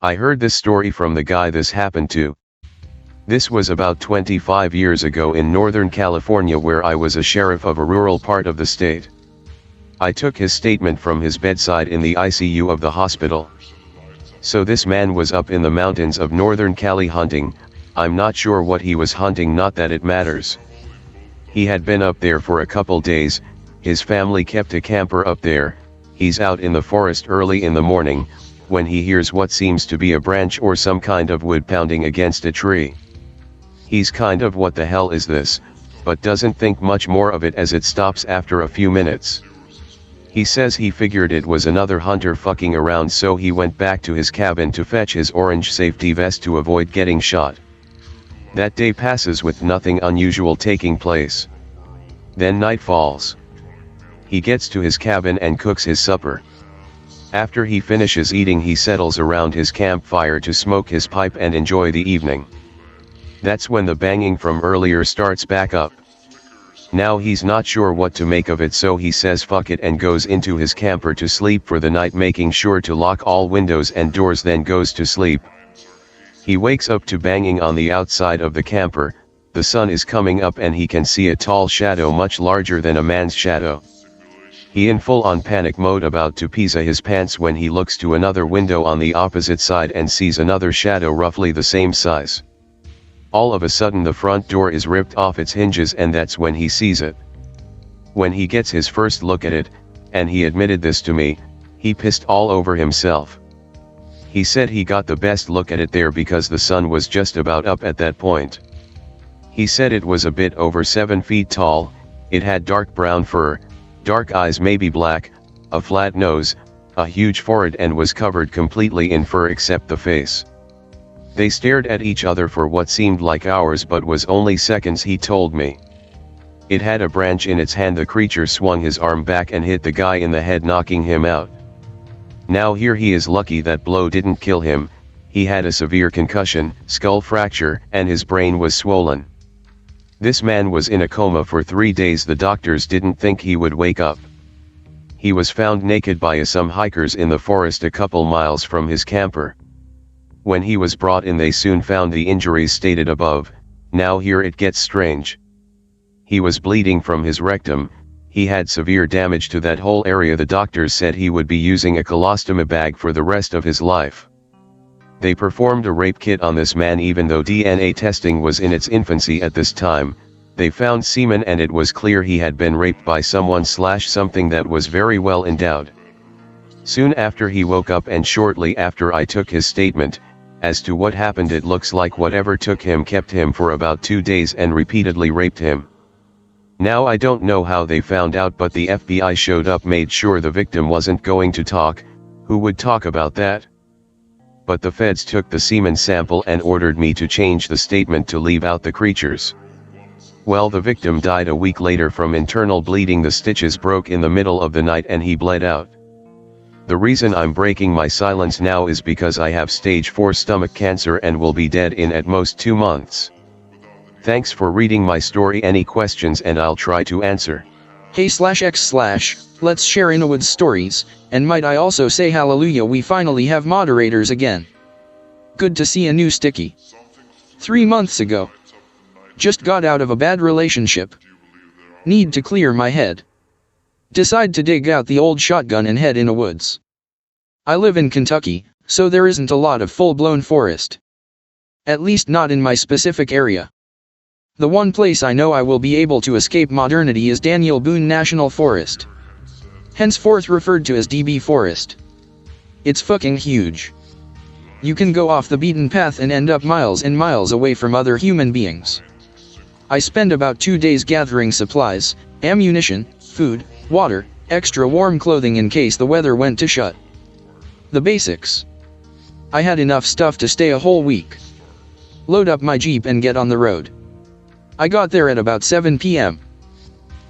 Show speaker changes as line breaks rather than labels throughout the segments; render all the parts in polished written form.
I heard this story from the guy this happened to. This was about 25 years ago in Northern California, where I was a sheriff of a rural part of the state. I took his statement from his bedside in the ICU of the hospital. So this man was up in the mountains of Northern Cali hunting. I'm not sure what he was hunting, not that it matters. He had been up there for a couple days. His family kept a camper up there. He's out in the forest early in the morning, when he hears what seems to be a branch or some kind of wood pounding against a tree. He's kind of, what the hell is this, but doesn't think much more of it as it stops after a few minutes. He says he figured it was another hunter fucking around, so he went back to his cabin to fetch his orange safety vest to avoid getting shot. That day passes with nothing unusual taking place. Then night falls. He gets to his cabin and cooks his supper. After he finishes eating, he settles around his campfire to smoke his pipe and enjoy the evening. That's when the banging from earlier starts back up. Now he's not sure what to make of it, so he says fuck it and goes into his camper to sleep for the night, making sure to lock all windows and doors, then goes to sleep. He wakes up to banging on the outside of the camper. The sun is coming up and he can see a tall shadow much larger than a man's shadow. He in full-on panic mode about to pizza his pants when he looks to another window on the opposite side and sees another shadow roughly the same size. All of a sudden the front door is ripped off its hinges, and that's when he sees it. When he gets his first look at it, and he admitted this to me, he pissed all over himself. He said he got the best look at it there because the sun was just about up at that point. He said it was a bit over 7 feet tall, it had dark brown fur, dark eyes maybe black, a flat nose, a huge forehead, and was covered completely in fur except the face. They stared at each other for what seemed like hours but was only seconds, he told me. It had a branch in its hand. The creature swung his arm back and hit the guy in the head, knocking him out. Now here he is lucky that blow didn't kill him. He had a severe concussion, skull fracture, and his brain was swollen. This man was in a coma for 3 days. The doctors didn't think he would wake up. He was found naked by some hikers in the forest a couple miles from his camper. When he was brought in, they soon found the injuries stated above. Now here it gets strange. He was bleeding from his rectum. He had severe damage to that whole area. The doctors said he would be using a colostomy bag for the rest of his life. They performed a rape kit on this man even though DNA testing was in its infancy at this time. They found semen and it was clear he had been raped by someone/something that was very well endowed. Soon after he woke up, and shortly after I took his statement. As to what happened, it looks like whatever took him kept him for about 2 days and repeatedly raped him. Now I don't know how they found out, but the FBI showed up, made sure the victim wasn't going to talk. Who would talk about that? But the feds took the semen sample and ordered me to change the statement to leave out the creatures. Well, the victim died a week later from internal bleeding. The stitches broke in the middle of the night and he bled out. The reason I'm breaking my silence now is because I have stage 4 stomach cancer and will be dead in at most 2 months. Thanks for reading my story. Any questions and I'll try to answer.
Hey/X/, let's share Innawoods stories, and might I also say hallelujah, we finally have moderators again. Good to see a new sticky. 3 months ago. Just got out of a bad relationship. Need to clear my head. Decide to dig out the old shotgun and head in the woods. I live in Kentucky, so there isn't a lot of full-blown forest. At least not in my specific area. The one place I know I will be able to escape modernity is Daniel Boone National Forest. Henceforth referred to as DB Forest. It's fucking huge. You can go off the beaten path and end up miles and miles away from other human beings. I spend about 2 days gathering supplies, ammunition, food, water, extra warm clothing in case the weather went to shut. The basics. I had enough stuff to stay a whole week. Load up my Jeep and get on the road. I got there at about 7 p.m.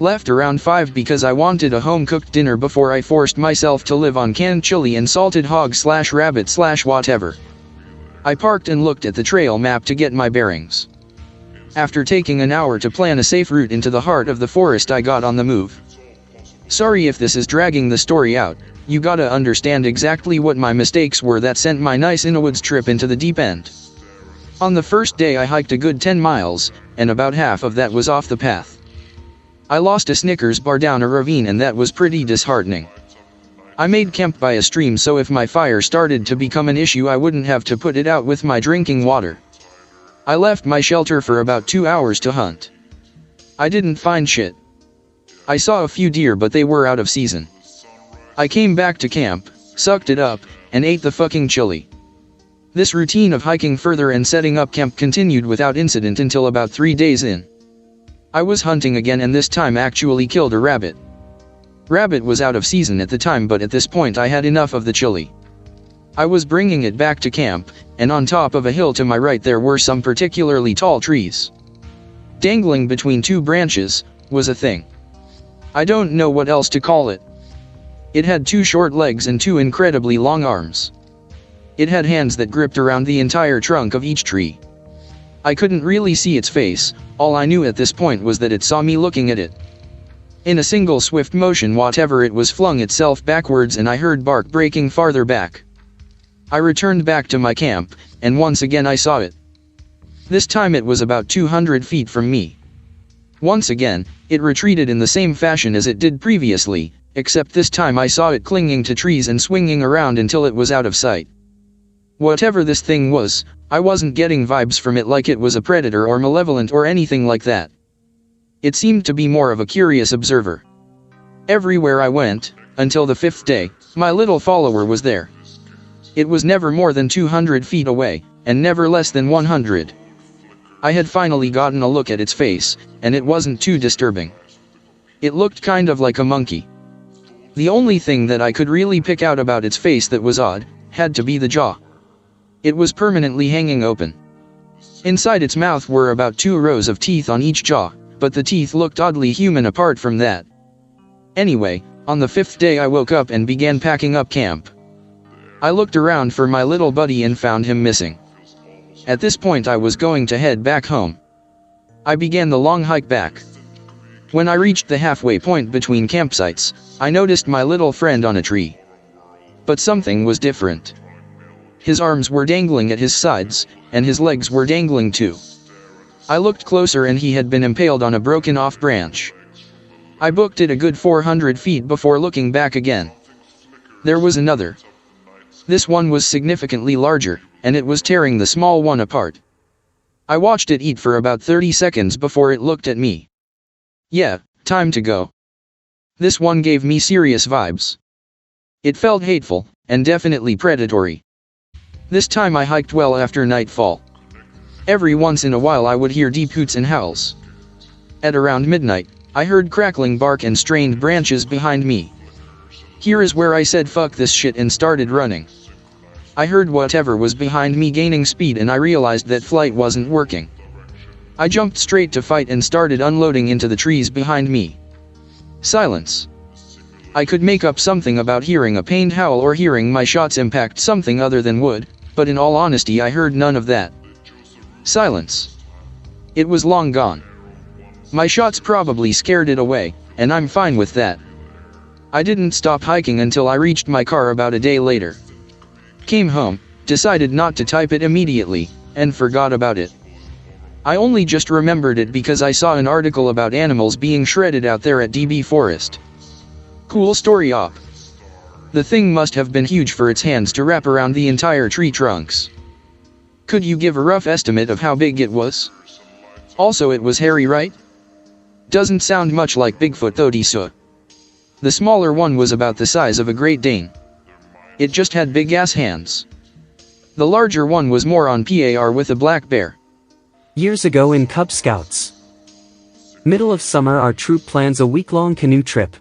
Left around 5 because I wanted a home-cooked dinner before I forced myself to live on canned chili and salted hog/rabbit/whatever. I parked and looked at the trail map to get my bearings. After taking an hour to plan a safe route into the heart of the forest, I got on the move. Sorry if this is dragging the story out, you gotta understand exactly what my mistakes were that sent my nice Innawoods trip into the deep end. On the first day I hiked a good 10 miles, and about half of that was off the path. I lost a Snickers bar down a ravine and that was pretty disheartening. I made camp by a stream so if my fire started to become an issue I wouldn't have to put it out with my drinking water. I left my shelter for about 2 hours to hunt. I didn't find shit. I saw a few deer but they were out of season. I came back to camp, sucked it up, and ate the fucking chili. This routine of hiking further and setting up camp continued without incident until about 3 days in. I was hunting again and this time actually killed a rabbit. Rabbit was out of season at the time but at this point I had enough of the chili. I was bringing it back to camp, and on top of a hill to my right there were some particularly tall trees. Dangling between 2 branches was a thing. I don't know what else to call it. It had 2 short legs and 2 incredibly long arms. It had hands that gripped around the entire trunk of each tree. I couldn't really see its face, all I knew at this point was that it saw me looking at it. In a single swift motion whatever it was flung itself backwards and I heard bark breaking farther back. I returned back to my camp, and once again I saw it. This time it was about 200 feet from me. Once again, it retreated in the same fashion as it did previously, except this time I saw it clinging to trees and swinging around until it was out of sight. Whatever this thing was, I wasn't getting vibes from it like it was a predator or malevolent or anything like that. It seemed to be more of a curious observer. Everywhere I went, until the 5th day, my little follower was there. It was never more than 200 feet away, and never less than 100. I had finally gotten a look at its face, and it wasn't too disturbing. It looked kind of like a monkey. The only thing that I could really pick out about its face that was odd, had to be the jaw. It was permanently hanging open. Inside its mouth were about 2 rows of teeth on each jaw, but the teeth looked oddly human apart from that. Anyway, on the 5th day I woke up and began packing up camp. I looked around for my little buddy and found him missing. At this point I was going to head back home. I began the long hike back. When I reached the halfway point between campsites, I noticed my little friend on a tree. But something was different. His arms were dangling at his sides, and his legs were dangling too. I looked closer and he had been impaled on a broken off branch. I booked it a good 400 feet before looking back again. There was another. This one was significantly larger, and it was tearing the small one apart. I watched it eat for about 30 seconds before it looked at me. Yeah, time to go. This one gave me serious vibes. It felt hateful, and definitely predatory. This time I hiked well after nightfall. Every once in a while I would hear deep hoots and howls. At around midnight, I heard crackling bark and strained branches behind me. Here is where I said fuck this shit and started running. I heard whatever was behind me gaining speed and I realized that flight wasn't working. I jumped straight to fight and started unloading into the trees behind me. Silence. I could make up something about hearing a pained howl or hearing my shots impact something other than wood, but in all honesty I heard none of that. Silence. It was long gone. My shots probably scared it away, and I'm fine with that. I didn't stop hiking until I reached my car about a day later. Came home, decided not to type it immediately, and forgot about it. I only just remembered it because I saw an article about animals being shredded out there at DB Forest. Cool story op. The thing must have been huge for its hands to wrap around the entire tree trunks. Could you give a rough estimate of how big it was? Also it was hairy, right? Doesn't sound much like Bigfoot though, Disa. The smaller one was about the size of a Great Dane. It just had big ass hands. The larger one was more on par with a black bear.
Years ago in Cub Scouts. Middle of summer our troop plans a week-long canoe trip.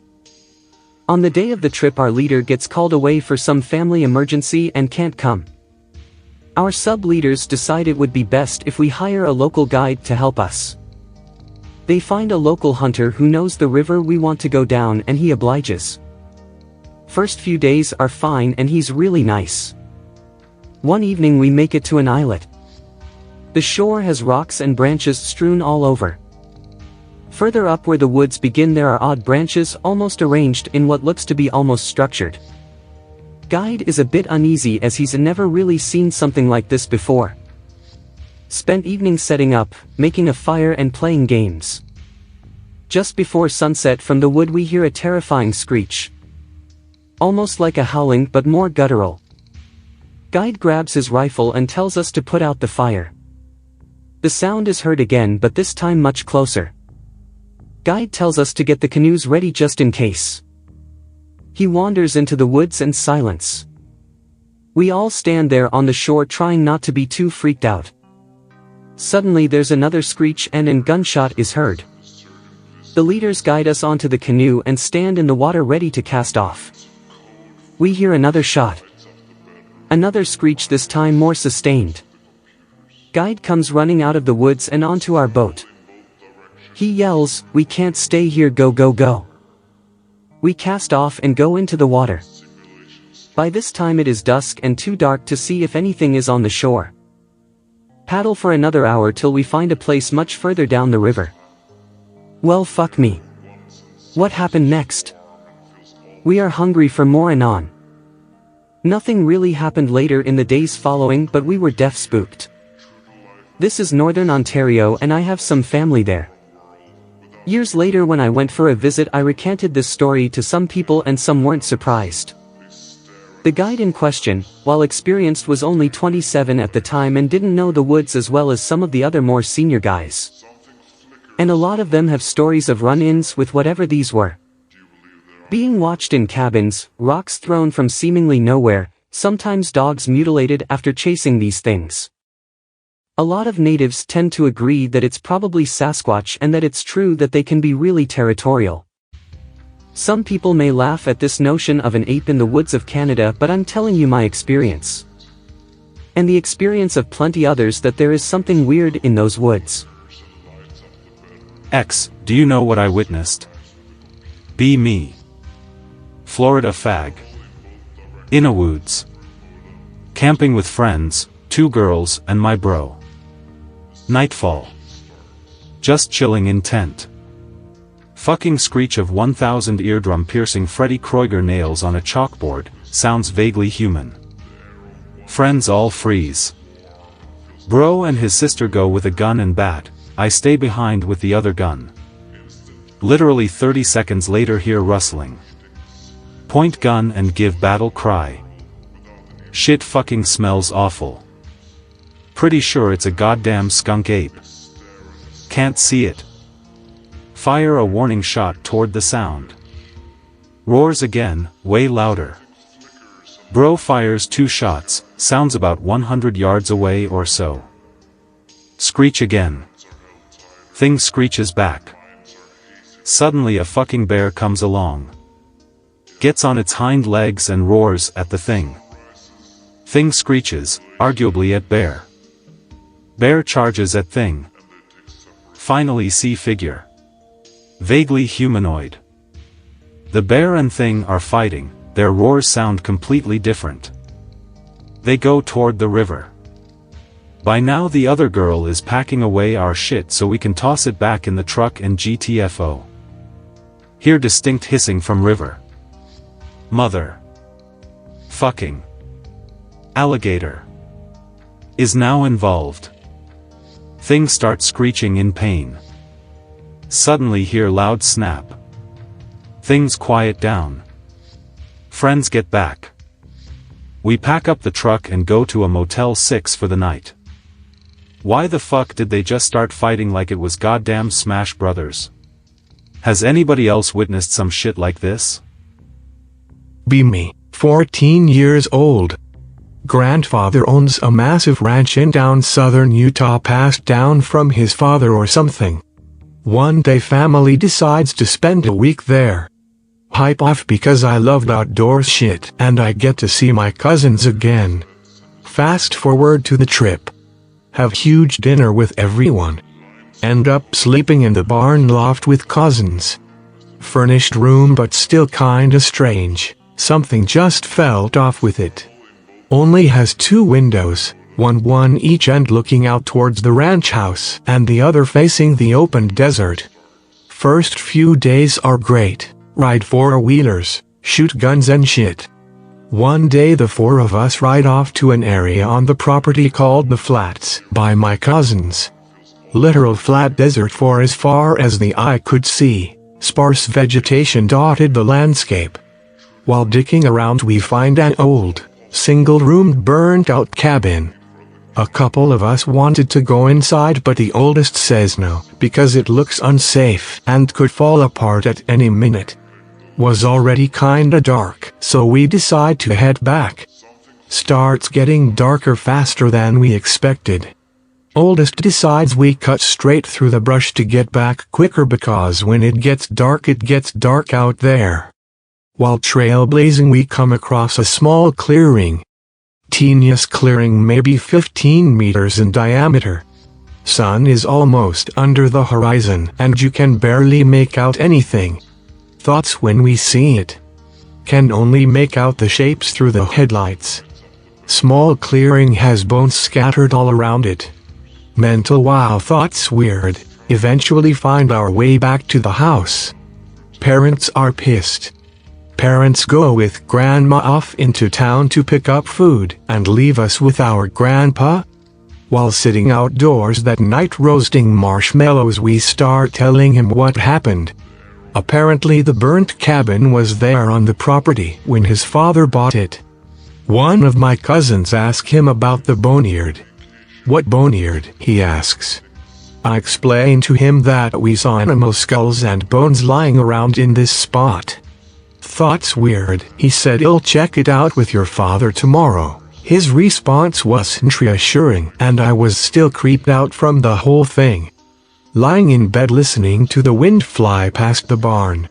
On the day of the trip our leader gets called away for some family emergency and can't come. Our sub-leaders decide it would be best if we hire a local guide to help us. They find a local hunter who knows the river we want to go down and he obliges. First few days are fine and he's really nice. One evening we make it to an islet. The shore has rocks and branches strewn all over. Further up where the woods begin there are odd branches almost arranged in what looks to be almost structured. Guide is a bit uneasy as he's never really seen something like this before. Spent evening setting up, making a fire and playing games. Just before sunset from the wood we hear a terrifying screech. Almost like a howling but more guttural. Guide grabs his rifle and tells us to put out the fire. The sound is heard again but this time much closer. Guide tells us to get the canoes ready just in case. He wanders into the woods and silence. We all stand there on the shore trying not to be too freaked out. Suddenly there's another screech and a gunshot is heard. The leaders guide us onto the canoe and stand in the water ready to cast off. We hear another shot. Another screech, this time more sustained. Guide comes running out of the woods and onto our boat. He yells, "We can't stay here, go go go." We cast off and go into the water. By this time it is dusk and too dark to see if anything is on the shore. Paddle for another hour till we find a place much further down the river. Well, fuck me. What happened next? We are hungry for more anon. Nothing really happened later in the days following, but we were deaf spooked. This is Northern Ontario and I have some family there. Years later when I went for a visit I recanted this story to some people and some weren't surprised. The guide in question, while experienced, was only 27 at the time and didn't know the woods as well as some of the other more senior guys. And a lot of them have stories of run-ins with whatever these were. Being watched in cabins, rocks thrown from seemingly nowhere, sometimes dogs mutilated after chasing these things. A lot of natives tend to agree that it's probably Sasquatch and that it's true that they can be really territorial. Some people may laugh at this notion of an ape in the woods of Canada, but I'm telling you my experience. And the experience of plenty others, that there is something weird in those woods.
X, do you know what I witnessed? Be me. Florida fag. Innawoods. Camping with friends, 2 girls and my bro. Nightfall. Just chilling in tent. Fucking screech of 1,000 eardrum-piercing Freddy Krueger nails on a chalkboard, sounds vaguely human. Friends all freeze. Bro and his sister go with a gun and bat, I stay behind with the other gun. Literally 30 seconds later hear rustling. Point gun and give battle cry. Shit fucking smells awful. Pretty sure it's a goddamn skunk ape. Can't see it. Fire a warning shot toward the sound. Roars again, way louder. Bro fires 2 shots, sounds about 100 yards away or so. Screech again. Thing screeches back. Suddenly a fucking bear comes along. Gets on its hind legs and roars at the thing. Thing screeches, arguably at bear. Bear charges at thing. Finally see figure. Vaguely humanoid. The bear and thing are fighting, their roars sound completely different. They go toward the river. By now the other girl is packing away our shit so we can toss it back in the truck and GTFO. Hear distinct hissing from river. Mother. Fucking. Alligator. Is now involved. Thing starts screeching in pain. Suddenly hear loud snap. Things quiet down. Friends get back. We pack up the truck and go to a Motel 6 for the night. Why the fuck did they just start fighting like it was goddamn Smash Brothers? Has anybody else witnessed some shit like this?
Be me, 14 years old. Grandfather owns a massive ranch in down southern Utah, passed down from his father or something. One day family decides to spend a week there. Hype off because I loved outdoors shit and I get to see my cousins again. Fast forward to the trip. Have huge dinner with everyone. End up sleeping in the barn loft with cousins. Furnished room but still kinda strange, something just felt off with it. Only has 2 windows, one each end looking out towards the ranch house and the other facing the open desert. First few days are great, ride four-wheelers, shoot guns and shit. One day the four of us ride off to an area on the property called the Flats by my cousins. Literal flat desert for as far as the eye could see, sparse vegetation dotted the landscape. While digging around we find an old, single-roomed burnt-out cabin. A couple of us wanted to go inside but the oldest says no, because it looks unsafe and could fall apart at any minute. Was already kinda dark, so we decide to head back. Starts getting darker faster than we expected. Oldest decides we cut straight through the brush to get back quicker because when it gets dark out there. While trailblazing we come across a small clearing. Teeniest clearing, maybe 15 meters in diameter. Sun is almost under the horizon and you can barely make out anything. Thoughts when we see it. Can only make out the shapes through the headlights. Small clearing has bones scattered all around it. Mental wow, thoughts weird. Eventually find our way back to the house. Parents are pissed. Parents go with grandma off into town to pick up food and leave us with our grandpa. While sitting outdoors that night roasting marshmallows we start telling him what happened. Apparently the burnt cabin was there on the property when his father bought it. One of my cousins asked him about the boneyard. What boneyard? He asks. I explain to him that we saw animal skulls and bones lying around in this spot. Thoughts weird. He said he'll check it out with your father tomorrow. His response wasn't reassuring and I was still creeped out from the whole thing. Lying in bed listening to the wind fly past the barn.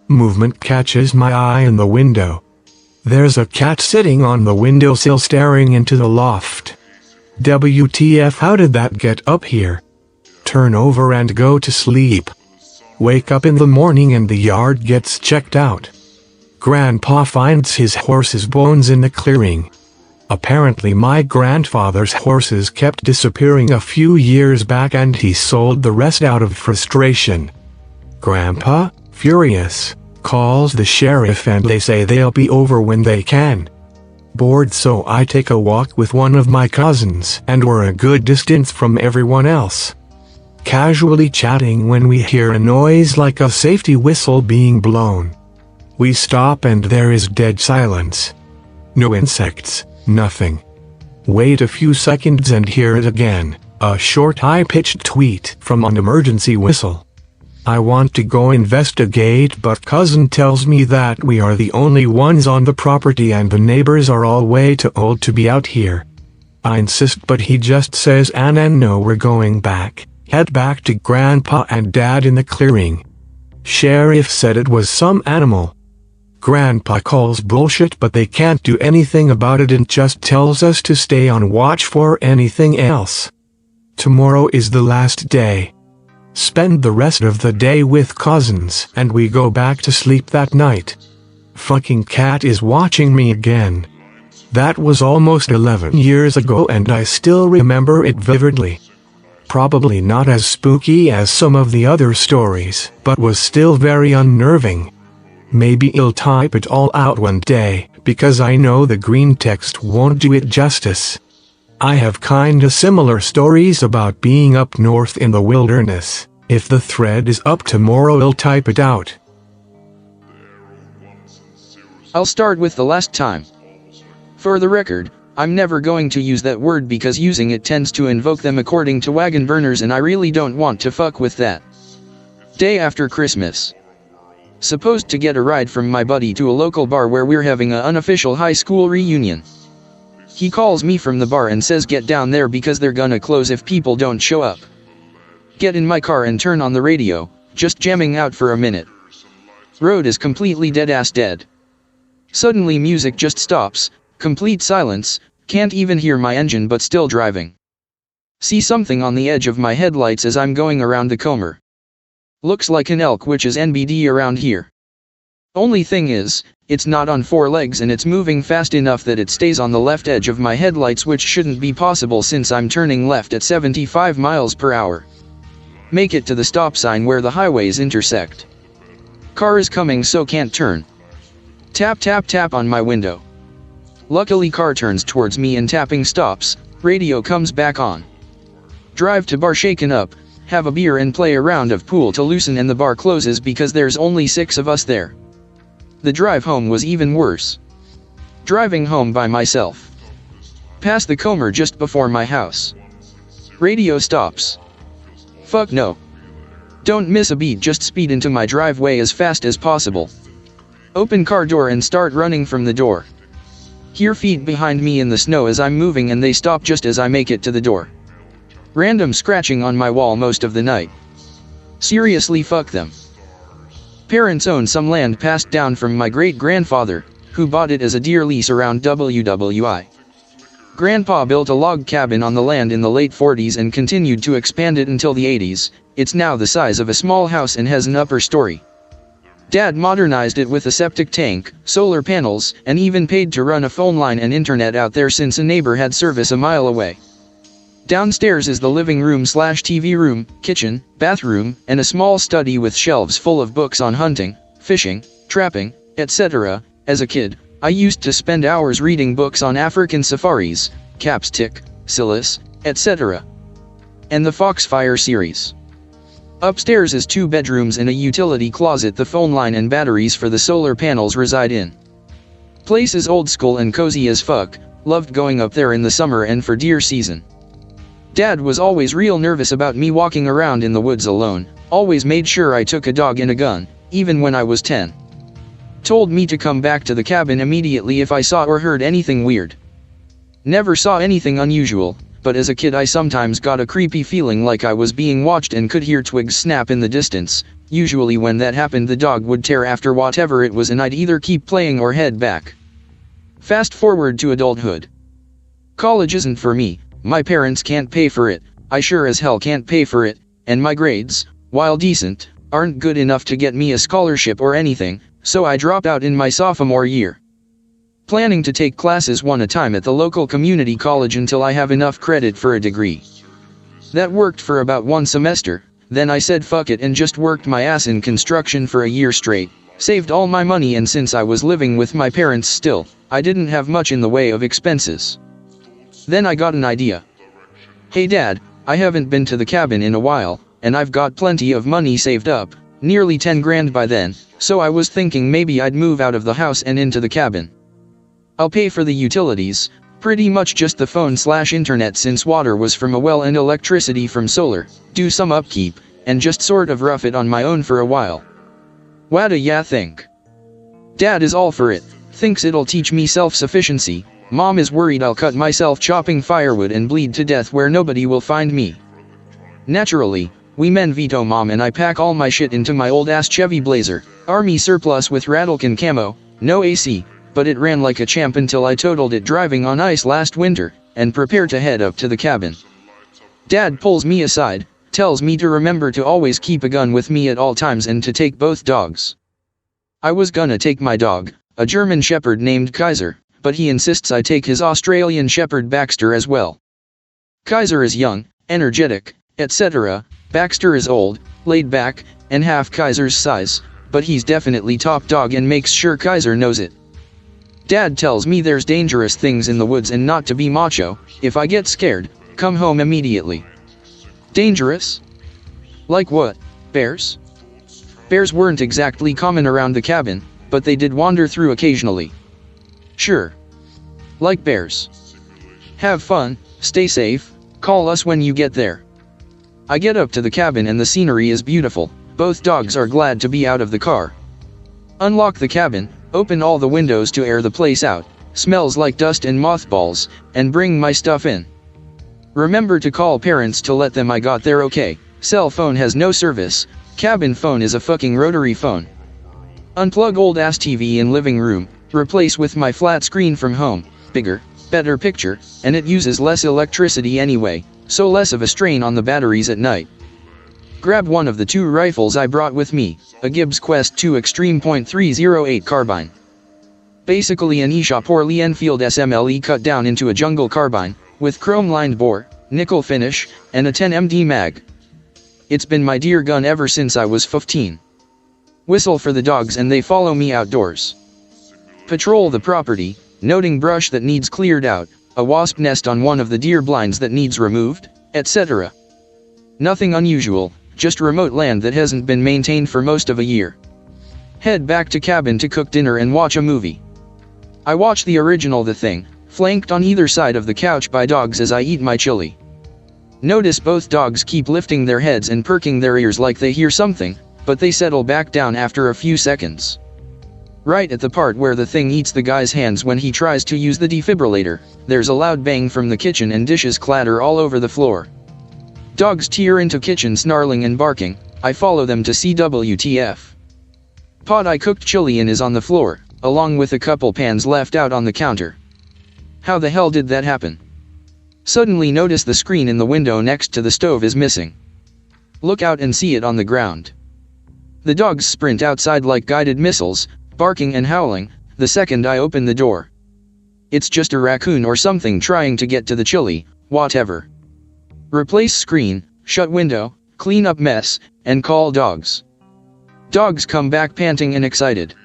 Movement catches my eye in the window. There's a cat sitting on the windowsill staring into the loft. WTF, how did that get up here? Turn over and go to sleep. Wake up in the morning and the yard gets checked out. Grandpa finds his horse's bones in the clearing. Apparently my grandfather's horses kept disappearing a few years back and he sold the rest out of frustration. Grandpa, furious, calls the sheriff and they say they'll be over when they can. Bored, so I take a walk with one of my cousins and we're a good distance from everyone else. Casually chatting when we hear a noise like a safety whistle being blown. We stop and there is dead silence. No insects, nothing. Wait a few seconds and hear it again, a short high-pitched tweet from an emergency whistle. I want to go investigate but cousin tells me that we are the only ones on the property and the neighbors are all way too old to be out here. I insist but he just says no, we're going back. Head back to Grandpa and Dad in the clearing. Sheriff said it was some animal. Grandpa calls bullshit but they can't do anything about it and just tells us to stay on watch for anything else. Tomorrow is the last day. Spend the rest of the day with cousins and we go back to sleep that night. Fucking cat is watching me again. That was almost 11 years ago and I still remember it vividly. Probably not as spooky as some of the other stories, but was still very unnerving. Maybe I'll type it all out one day, because I know the Greentext won't do it justice. I have kinda similar stories about being up north in the wilderness. If the thread is up tomorrow I'll type it out.
I'll start with the last time. For the record, I'm never going to use that word because using it tends to invoke them according to wagon burners and I really don't want to fuck with that. Day after Christmas. Supposed to get a ride from my buddy to a local bar where we're having an unofficial high school reunion. He calls me from the bar and says get down there because they're gonna close if people don't show up. Get in my car and turn on the radio, just jamming out for a minute. Road is completely dead-ass dead. Suddenly music just stops, complete silence, can't even hear my engine but still driving. See something on the edge of my headlights as I'm going around the Comer. Looks like an elk, which is NBD around here. Only thing is, it's not on four legs and it's moving fast enough that it stays on the left edge of my headlights, which shouldn't be possible since I'm turning left at 75 miles per hour. Make it to the stop sign where the highways intersect. Car is coming so can't turn. Tap tap tap on my window. Luckily car turns towards me and tapping stops, radio comes back on. Drive to bar shaken up, have a beer and play a round of pool to loosen and the bar closes because there's only 6 of us there. The drive home was even worse. Driving home by myself. Past the Comer just before my house. Radio stops. Fuck no. Don't miss a beat, just speed into my driveway as fast as possible. Open car door and start running from the door. Hear feet behind me in the snow as I'm moving and they stop just as I make it to the door. Random scratching on my wall most of the night. Seriously, fuck them. Parents own some land passed down from my great-grandfather, who bought it as a deer lease around WWI. Grandpa built a log cabin on the land in the late 40s and continued to expand it until the 80s. It's now the size of a small house and has an upper story. Dad modernized it with a septic tank, solar panels, and even paid to run a phone line and internet out there since a neighbor had service a mile away. Downstairs is the living room / TV room, kitchen, bathroom, and a small study with shelves full of books on hunting, fishing, trapping, etc. As a kid, I used to spend hours reading books on African safaris, capstic, Silas, etc. and the Foxfire series. Upstairs is 2 bedrooms and a utility closet the phone line and batteries for the solar panels reside in. Place is old school and cozy as fuck, loved going up there in the summer and for deer season. Dad was always real nervous about me walking around in the woods alone, always made sure I took a dog and a gun, even when I was 10. Told me to come back to the cabin immediately if I saw or heard anything weird. Never saw anything unusual, but as a kid I sometimes got a creepy feeling like I was being watched and could hear twigs snap in the distance. Usually when that happened the dog would tear after whatever it was and I'd either keep playing or head back. Fast forward to adulthood. College isn't for me, my parents can't pay for it, I sure as hell can't pay for it, and my grades, while decent, aren't good enough to get me a scholarship or anything, so I drop out in my sophomore year. Planning to take classes one at a time at the local community college until I have enough credit for a degree. That worked for about 1 semester, then I said fuck it and just worked my ass in construction for a year straight, saved all my money, and since I was living with my parents still, I didn't have much in the way of expenses. Then I got an idea. Hey Dad, I haven't been to the cabin in a while, and I've got plenty of money saved up, nearly 10 grand by then, so I was thinking maybe I'd move out of the house and into the cabin. I'll pay for the utilities, pretty much just the phone / internet since water was from a well and electricity from solar, do some upkeep, and just sort of rough it on my own for a while. Whadda ya think? Dad is all for it, thinks it'll teach me self-sufficiency. Mom is worried I'll cut myself chopping firewood and bleed to death where nobody will find me. Naturally, we men veto Mom and I pack all my shit into my old ass Chevy Blazer, army surplus with Rattlecan camo, no AC, but it ran like a champ until I totaled it driving on ice last winter, and prepare to head up to the cabin. Dad pulls me aside, tells me to remember to always keep a gun with me at all times and to take both dogs. I was gonna take my dog, a German Shepherd named Kaiser, but he insists I take his Australian Shepherd Baxter as well. Kaiser is young, energetic, etc. Baxter is old, laid back, and half Kaiser's size, but he's definitely top dog and makes sure Kaiser knows it. Dad tells me there's dangerous things in the woods and not to be macho. If I get scared, come home immediately. Dangerous? Like what? Bears? Bears weren't exactly common around the cabin, but they did wander through occasionally. Sure. Like bears. Have fun, stay safe, call us when you get there. I get up to the cabin and the scenery is beautiful. Both dogs are glad to be out of the car. Unlock the cabin, open all the windows to air the place out, smells like dust and mothballs, and bring my stuff in. Remember to call parents to let them I got there okay. Cell phone has no service, cabin phone is a fucking rotary phone. Unplug old ass TV in living room, replace with my flat screen from home, bigger, better picture, and it uses less electricity anyway, so less of a strain on the batteries at night. Grab one of the 2 rifles I brought with me, a Gibbs Quest 2 Extreme .308 carbine. Basically an Eashaw Enfield SMLE cut down into a jungle carbine, with chrome-lined bore, nickel finish, and a 10 MD mag. It's been my dear gun ever since I was 15. Whistle for the dogs and they follow me outdoors. Patrol the property, noting brush that needs cleared out, a wasp nest on one of the deer blinds that needs removed, etc. Nothing unusual, just remote land that hasn't been maintained for most of a year. Head back to cabin to cook dinner and watch a movie. I watch the original The Thing, flanked on either side of the couch by dogs as I eat my chili. Notice both dogs keep lifting their heads and perking their ears like they hear something, but they settle back down after a few seconds. Right at the part where the thing eats the guy's hands when he tries to use the defibrillator, there's a loud bang from the kitchen and dishes clatter all over the floor. Dogs tear into kitchen snarling and barking. I follow them to see WTF. Pot I cooked chili in is on the floor, along with a couple pans left out on the counter. How the hell did that happen? Suddenly notice the screen in the window next to the stove is missing. Look out and see it on the ground. The dogs sprint outside like guided missiles, barking and howling, the second I open the door. It's just a raccoon or something trying to get to the chili, whatever. Replace screen, shut window, clean up mess, and call dogs. Dogs come back panting and excited.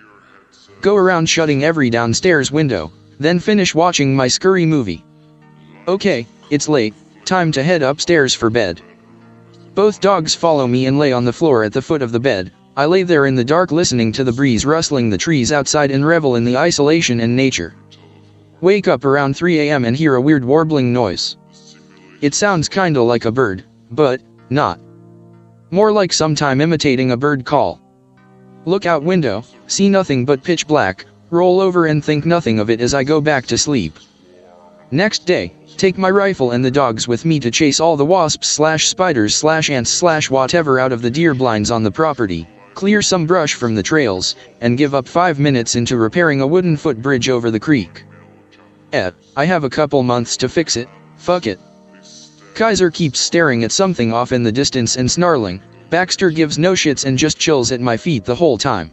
Go around shutting every downstairs window, then finish watching my scurry movie. Okay, it's late, time to head upstairs for bed. Both dogs follow me and lay on the floor at the foot of the bed. I lay there in the dark listening to the breeze rustling the trees outside and revel in the isolation and nature. Wake up around 3 a.m. and hear a weird warbling noise. It sounds kinda like a bird, but not. More like sometime imitating a bird call. Look out window, see nothing but pitch black, roll over and think nothing of it as I go back to sleep. Next day, take my rifle and the dogs with me to chase all the wasps/spiders/ants/whatever out of the deer blinds on the property, clear some brush from the trails, and give up 5 minutes into repairing a wooden footbridge over the creek. I have a couple months to fix it, fuck it. Kaiser keeps staring at something off in the distance and snarling. Baxter gives no shits and just chills at my feet the whole time.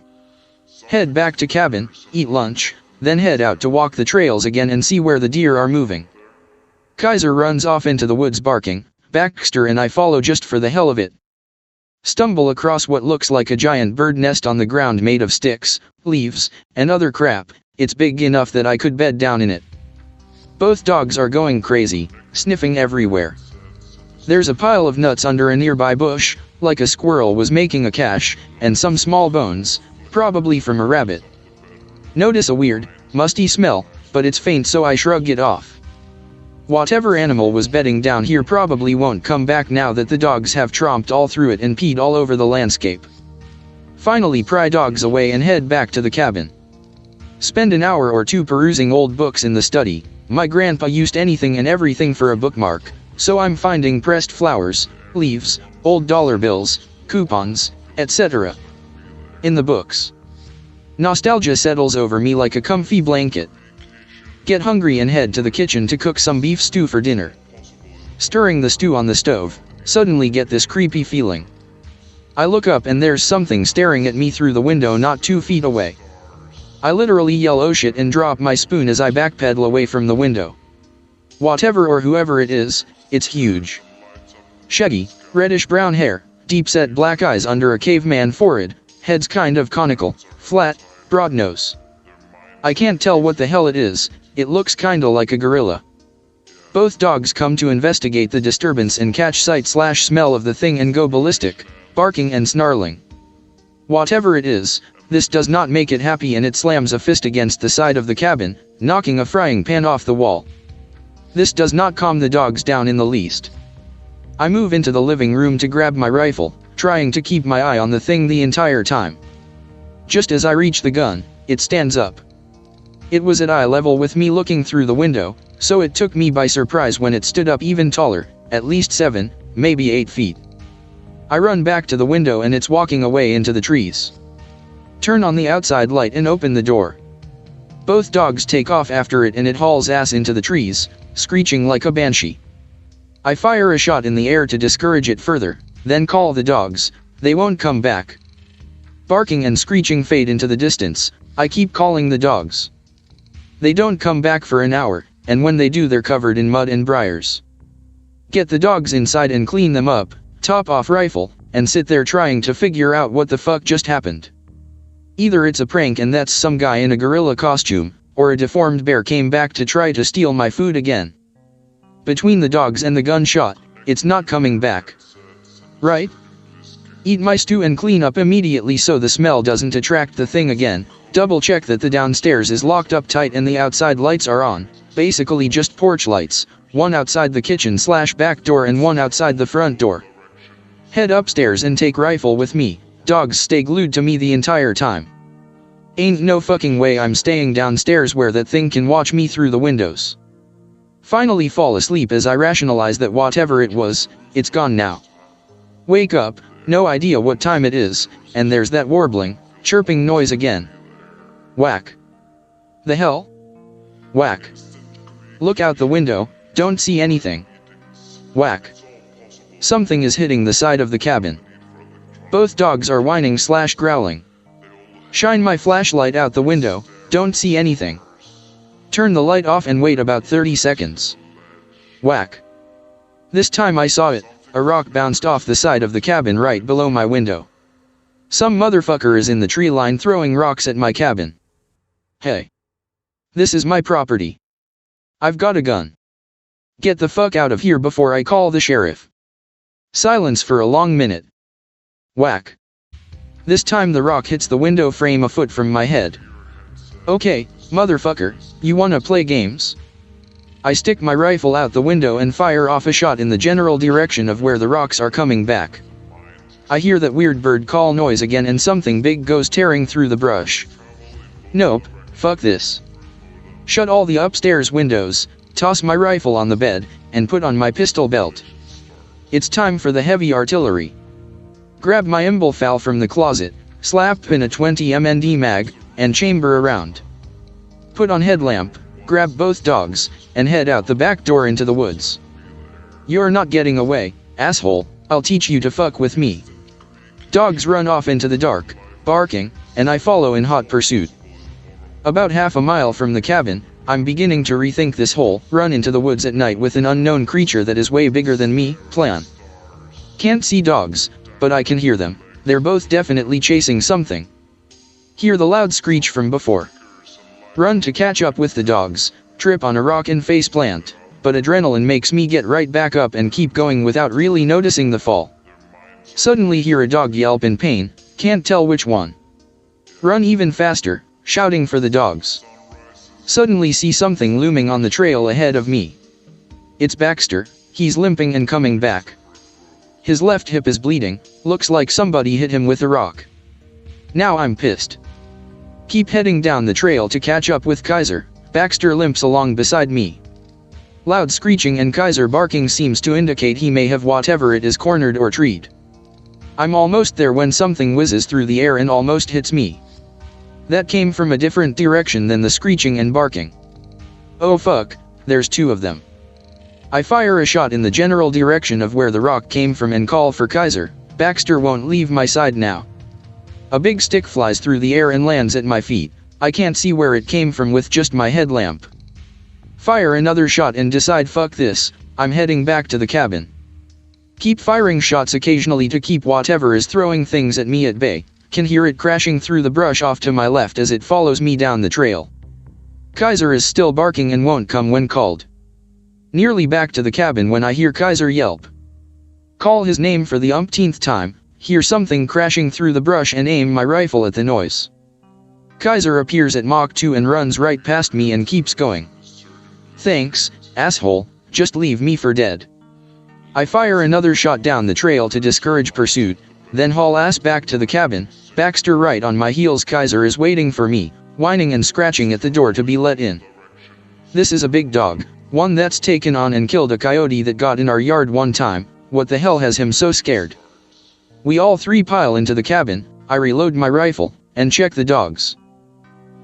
Head back to cabin, eat lunch, then head out to walk the trails again and see where the deer are moving. Kaiser runs off into the woods barking. Baxter and I follow just for the hell of it. Stumble across what looks like a giant bird nest on the ground made of sticks, leaves, and other crap. It's big enough that I could bed down in it. Both dogs are going crazy, sniffing everywhere. There's a pile of nuts under a nearby bush, like a squirrel was making a cache, and some small bones, probably from a rabbit. Notice a weird, musty smell, but it's faint so I shrug it off. Whatever animal was bedding down here probably won't come back now that the dogs have tromped all through it and peed all over the landscape. Finally pry dogs away and head back to the cabin. Spend an hour or two perusing old books in the study. My grandpa used anything and everything for a bookmark, so I'm finding pressed flowers, leaves, old dollar bills, coupons, etc. in the books. Nostalgia settles over me like a comfy blanket. Get hungry and head to the kitchen to cook some beef stew for dinner. Stirring the stew on the stove, suddenly get this creepy feeling. I look up and there's something staring at me through the window not 2 feet away. I literally yell oh shit and drop my spoon as I backpedal away from the window. Whatever or whoever it is, it's huge. Shaggy, reddish-brown hair, deep-set black eyes under a caveman forehead, head's kind of conical, flat, broad nose. I can't tell what the hell it is, it looks kinda like a gorilla. Both dogs come to investigate the disturbance and catch sight/smell of the thing and go ballistic, barking and snarling. Whatever it is, this does not make it happy and it slams a fist against the side of the cabin, knocking a frying pan off the wall. This does not calm the dogs down in the least. I move into the living room to grab my rifle, trying to keep my eye on the thing the entire time. Just as I reach the gun, it stands up. It was at eye level with me looking through the window, so it took me by surprise when it stood up even taller, at least 7, maybe 8 feet. I run back to the window and it's walking away into the trees. Turn on the outside light and open the door. Both dogs take off after it and it hauls ass into the trees, screeching like a banshee. I fire a shot in the air to discourage it further, then call the dogs. They won't come back. Barking and screeching fade into the distance. I keep calling the dogs. They don't come back for an hour, and when they do they're covered in mud and briars. Get the dogs inside and clean them up, top off rifle, and sit there trying to figure out what the fuck just happened. Either it's a prank and that's some guy in a gorilla costume, or a deformed bear came back to try to steal my food again. Between the dogs and the gunshot, it's not coming back. Right? Eat my stew and clean up immediately so the smell doesn't attract the thing again. Double check that the downstairs is locked up tight and the outside lights are on, basically just porch lights, one outside the kitchen/back door and one outside the front door. Head upstairs and take rifle with me. Dogs stay glued to me the entire time. Ain't no fucking way I'm staying downstairs where that thing can watch me through the windows. Finally fall asleep as I rationalize that whatever it was, it's gone now. Wake up, no idea what time it is, and there's that warbling, chirping noise again. Whack. The hell? Whack. Look out the window, don't see anything. Whack. Something is hitting the side of the cabin. Both dogs are whining/growling. Shine my flashlight out the window, don't see anything. Turn the light off and wait about 30 seconds. Whack. This time I saw it, a rock bounced off the side of the cabin right below my window. Some motherfucker is in the tree line throwing rocks at my cabin. Hey. This is my property. I've got a gun. Get the fuck out of here before I call the sheriff. Silence for a long minute. Whack. This time the rock hits the window frame a foot from my head. Okay, motherfucker, you wanna play games? I stick my rifle out the window and fire off a shot in the general direction of where the rocks are coming back. I hear that weird bird call noise again and something big goes tearing through the brush. Nope, fuck this. Shut all the upstairs windows, toss my rifle on the bed, and put on my pistol belt. It's time for the heavy artillery. Grab my imbal from the closet, slap in a 20 MND mag, and chamber around. Put on headlamp, grab both dogs, and head out the back door into the woods. You're not getting away, asshole, I'll teach you to fuck with me. Dogs run off into the dark, barking, and I follow in hot pursuit. About half a mile from the cabin, I'm beginning to rethink this whole run into the woods at night with an unknown creature that is way bigger than me plan. Can't see dogs, but I can hear them. They're both definitely chasing something. Hear the loud screech from before. Run to catch up with the dogs, trip on a rock and face plant, but adrenaline makes me get right back up and keep going without really noticing the fall. Suddenly hear a dog yelp in pain, can't tell which one. Run even faster, shouting for the dogs. Suddenly see something looming on the trail ahead of me. It's Baxter, he's limping and coming back. His left hip is bleeding, looks like somebody hit him with a rock. Now I'm pissed. Keep heading down the trail to catch up with Kaiser. Baxter limps along beside me. Loud screeching and Kaiser barking seems to indicate he may have whatever it is cornered or treed. I'm almost there when something whizzes through the air and almost hits me. That came from a different direction than the screeching and barking. Oh fuck, there's two of them. I fire a shot in the general direction of where the rock came from and call for Kaiser. Baxter won't leave my side now. A big stick flies through the air and lands at my feet. I can't see where it came from with just my headlamp. Fire another shot and decide fuck this, I'm heading back to the cabin. Keep firing shots occasionally to keep whatever is throwing things at me at bay. Can hear it crashing through the brush off to my left as it follows me down the trail. Kaiser is still barking and won't come when called. Nearly back to the cabin when I hear Kaiser yelp. Call his name for the umpteenth time, hear something crashing through the brush and aim my rifle at the noise. Kaiser appears at Mach 2 and runs right past me and keeps going. Thanks, asshole, just leave me for dead. I fire another shot down the trail to discourage pursuit, then haul ass back to the cabin. Baxter right on my heels. Kaiser is waiting for me, whining and scratching at the door to be let in. This is a big dog, one that's taken on and killed a coyote that got in our yard one time. What the hell has him so scared? We all three pile into the cabin, I reload my rifle, and check the dogs.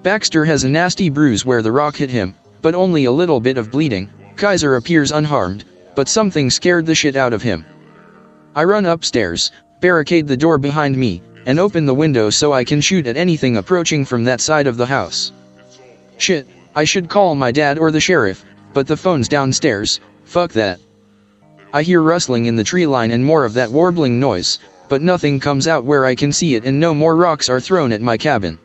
Baxter has a nasty bruise where the rock hit him, but only a little bit of bleeding. Kaiser appears unharmed, but something scared the shit out of him. I run upstairs, barricade the door behind me, and open the window so I can shoot at anything approaching from that side of the house. Shit, I should call my dad or the sheriff, but the phone's downstairs, fuck that. I hear rustling in the tree line and more of that warbling noise, but nothing comes out where I can see it and no more rocks are thrown at my cabin.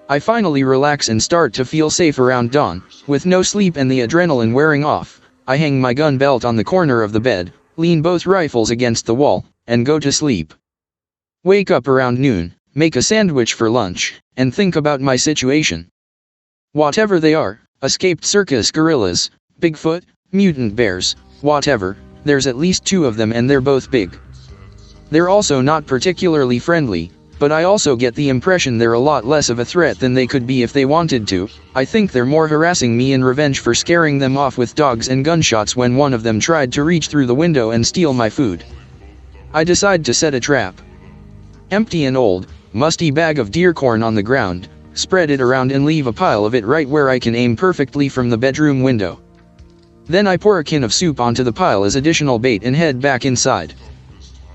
I finally relax and start to feel safe around dawn. With no sleep and the adrenaline wearing off, I hang my gun belt on the corner of the bed, lean both rifles against the wall, and go to sleep. Wake up around noon, make a sandwich for lunch, and think about my situation. Whatever they are, escaped circus gorillas, Bigfoot, mutant bears, whatever, there's at least 2 of them and they're both big. They're also not particularly friendly, but I also get the impression they're a lot less of a threat than they could be if they wanted to. I think they're more harassing me in revenge for scaring them off with dogs and gunshots when one of them tried to reach through the window and steal my food. I decide to set a trap. Empty an old, musty bag of deer corn on the ground, spread it around and leave a pile of it right where I can aim perfectly from the bedroom window. Then I pour a can of soup onto the pile as additional bait and head back inside.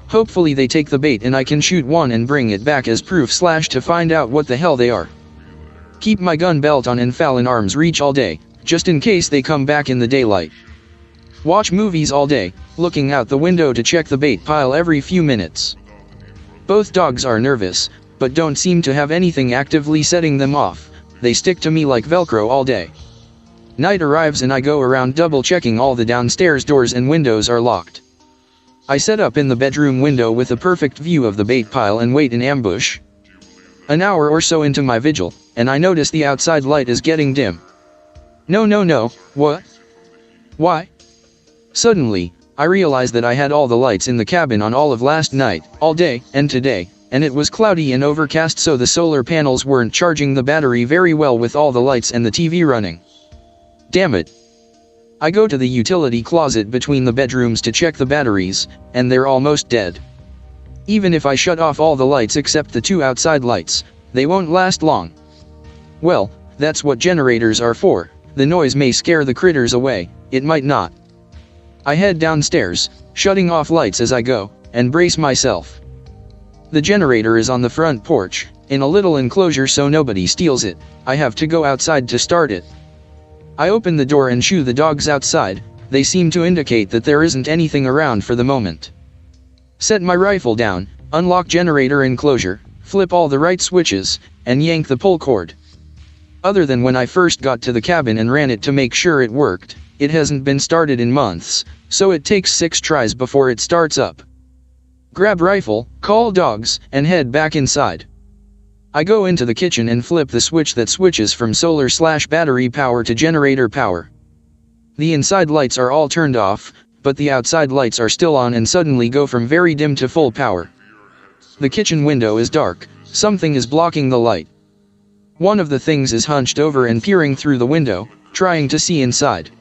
Hopefully they take the bait and I can shoot one and bring it back as proof / to find out what the hell they are. Keep my gun belt on and foul in arm's reach all day, just in case they come back in the daylight. Watch movies all day, looking out the window to check the bait pile every few minutes. Both dogs are nervous, but don't seem to have anything actively setting them off. They stick to me like Velcro all day. Night arrives and I go around double checking all the downstairs doors and windows are locked. I set up in the bedroom window with a perfect view of the bait pile and wait in ambush. An hour or so into my vigil, and I notice the outside light is getting dim. No, what? Why? Suddenly, I realize that I had all the lights in the cabin on all of last night, all day, and today, and it was cloudy and overcast so the solar panels weren't charging the battery very well with all the lights and the TV running. Damn it. I go to the utility closet between the bedrooms to check the batteries, and they're almost dead. Even if I shut off all the lights except the 2 outside lights, they won't last long. Well, that's what generators are for. The noise may scare the critters away, it might not. I head downstairs, shutting off lights as I go, and brace myself. The generator is on the front porch, in a little enclosure so nobody steals it. I have to go outside to start it. I open the door and shoo the dogs outside. They seem to indicate that there isn't anything around for the moment. Set my rifle down, unlock generator enclosure, flip all the right switches, and yank the pull cord. Other than when I first got to the cabin and ran it to make sure it worked, it hasn't been started in months, so it takes 6 tries before it starts up. Grab rifle, call dogs, and head back inside. I go into the kitchen and flip the switch that switches from solar/battery power to generator power. The inside lights are all turned off, but the outside lights are still on and suddenly go from very dim to full power. The kitchen window is dark, something is blocking the light. One of the things is hunched over and peering through the window, trying to see inside.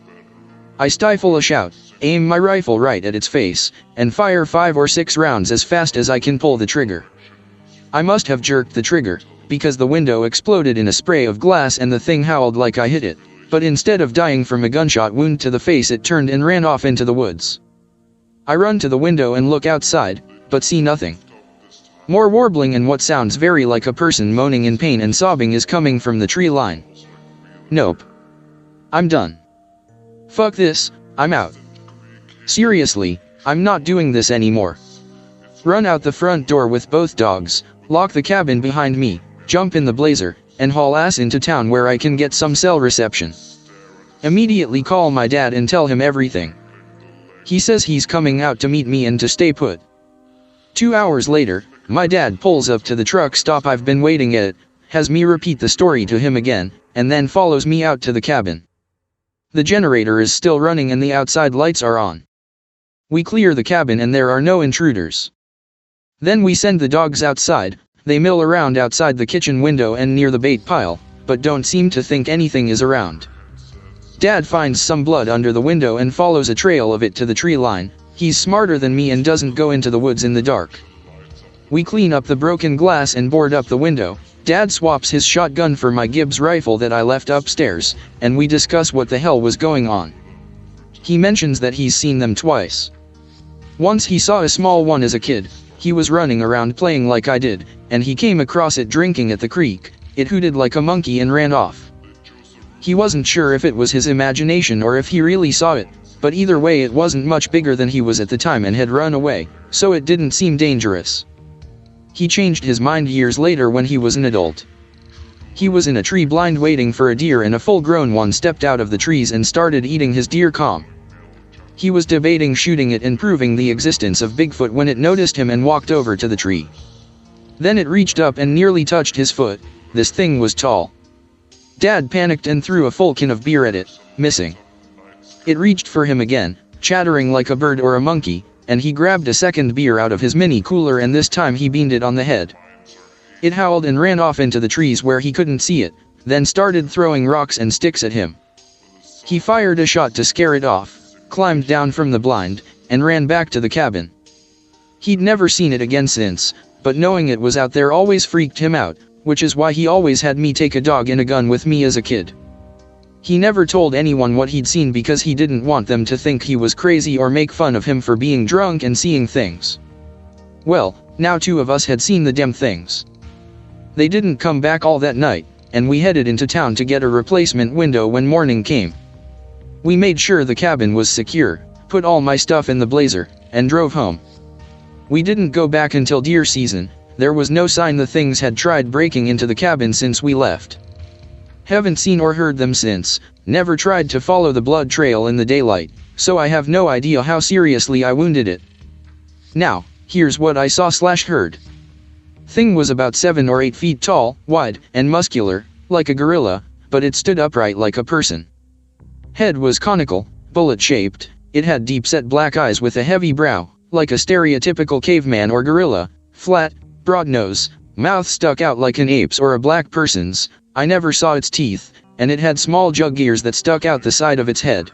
I stifle a shout, aim my rifle right at its face, and fire 5 or 6 rounds as fast as I can pull the trigger. I must have jerked the trigger, because the window exploded in a spray of glass and the thing howled like I hit it, but instead of dying from a gunshot wound to the face it turned and ran off into the woods. I run to the window and look outside, but see nothing. More warbling and what sounds very like a person moaning in pain and sobbing is coming from the tree line. Nope. I'm done. Fuck this, I'm out. Seriously, I'm not doing this anymore. Run out the front door with both dogs, lock the cabin behind me, jump in the Blazer, and haul ass into town where I can get some cell reception. Immediately call my dad and tell him everything. He says he's coming out to meet me and to stay put. 2 hours later, my dad pulls up to the truck stop I've been waiting at, has me repeat the story to him again, and then follows me out to the cabin. The generator is still running and the outside lights are on. We clear the cabin and there are no intruders. Then we send the dogs outside. They mill around outside the kitchen window and near the bait pile, but don't seem to think anything is around. Dad finds some blood under the window and follows a trail of it to the tree line. He's smarter than me and doesn't go into the woods in the dark. We clean up the broken glass and board up the window. Dad swaps his shotgun for my Gibbs rifle that I left upstairs, and we discuss what the hell was going on. He mentions that he's seen them twice. Once he saw a small one as a kid. He was running around playing like I did, and he came across it drinking at the creek. It hooted like a monkey and ran off. He wasn't sure if it was his imagination or if he really saw it, but either way it wasn't much bigger than he was at the time and had run away, so it didn't seem dangerous. He changed his mind years later when he was an adult. He was in a tree blind waiting for a deer, and a full-grown one stepped out of the trees and started eating his deer calm. He was debating shooting it and proving the existence of Bigfoot when it noticed him and walked over to the tree. Then it reached up and nearly touched his foot. This thing was tall. Dad panicked and threw a full can of beer at it, missing. It reached for him again, chattering like a bird or a monkey, and he grabbed a second beer out of his mini cooler, and this time he beamed it on the head. It howled and ran off into the trees where he couldn't see it, then started throwing rocks and sticks at him. He fired a shot to scare it off, climbed down from the blind, and ran back to the cabin. He'd never seen it again since, but knowing it was out there always freaked him out, which is why he always had me take a dog and a gun with me as a kid. He never told anyone what he'd seen because he didn't want them to think he was crazy or make fun of him for being drunk and seeing things. Well, now two of us had seen the damn things. They didn't come back all that night, and we headed into town to get a replacement window when morning came. We made sure the cabin was secure, put all my stuff in the Blazer, and drove home. We didn't go back until deer season. There was no sign the things had tried breaking into the cabin since we left. Haven't seen or heard them since, never tried to follow the blood trail in the daylight, so I have no idea how seriously I wounded it. Now, here's what I saw/heard. Thing was about 7 or 8 feet tall, wide, and muscular, like a gorilla, but it stood upright like a person. Head was conical, bullet-shaped, it had deep-set black eyes with a heavy brow, like a stereotypical caveman or gorilla, flat, broad nose, mouth stuck out like an ape's or a black person's. I never saw its teeth, and it had small jug ears that stuck out the side of its head.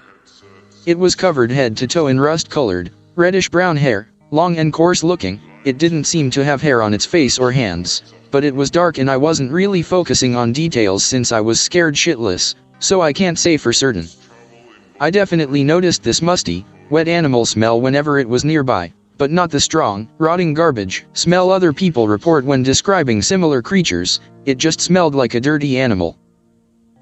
It was covered head to toe in rust-colored, reddish-brown hair, long and coarse-looking. It didn't seem to have hair on its face or hands, but it was dark and I wasn't really focusing on details since I was scared shitless, so I can't say for certain. I definitely noticed this musty, wet animal smell whenever it was nearby, but not the strong, rotting garbage smell other people report when describing similar creatures. It just smelled like a dirty animal.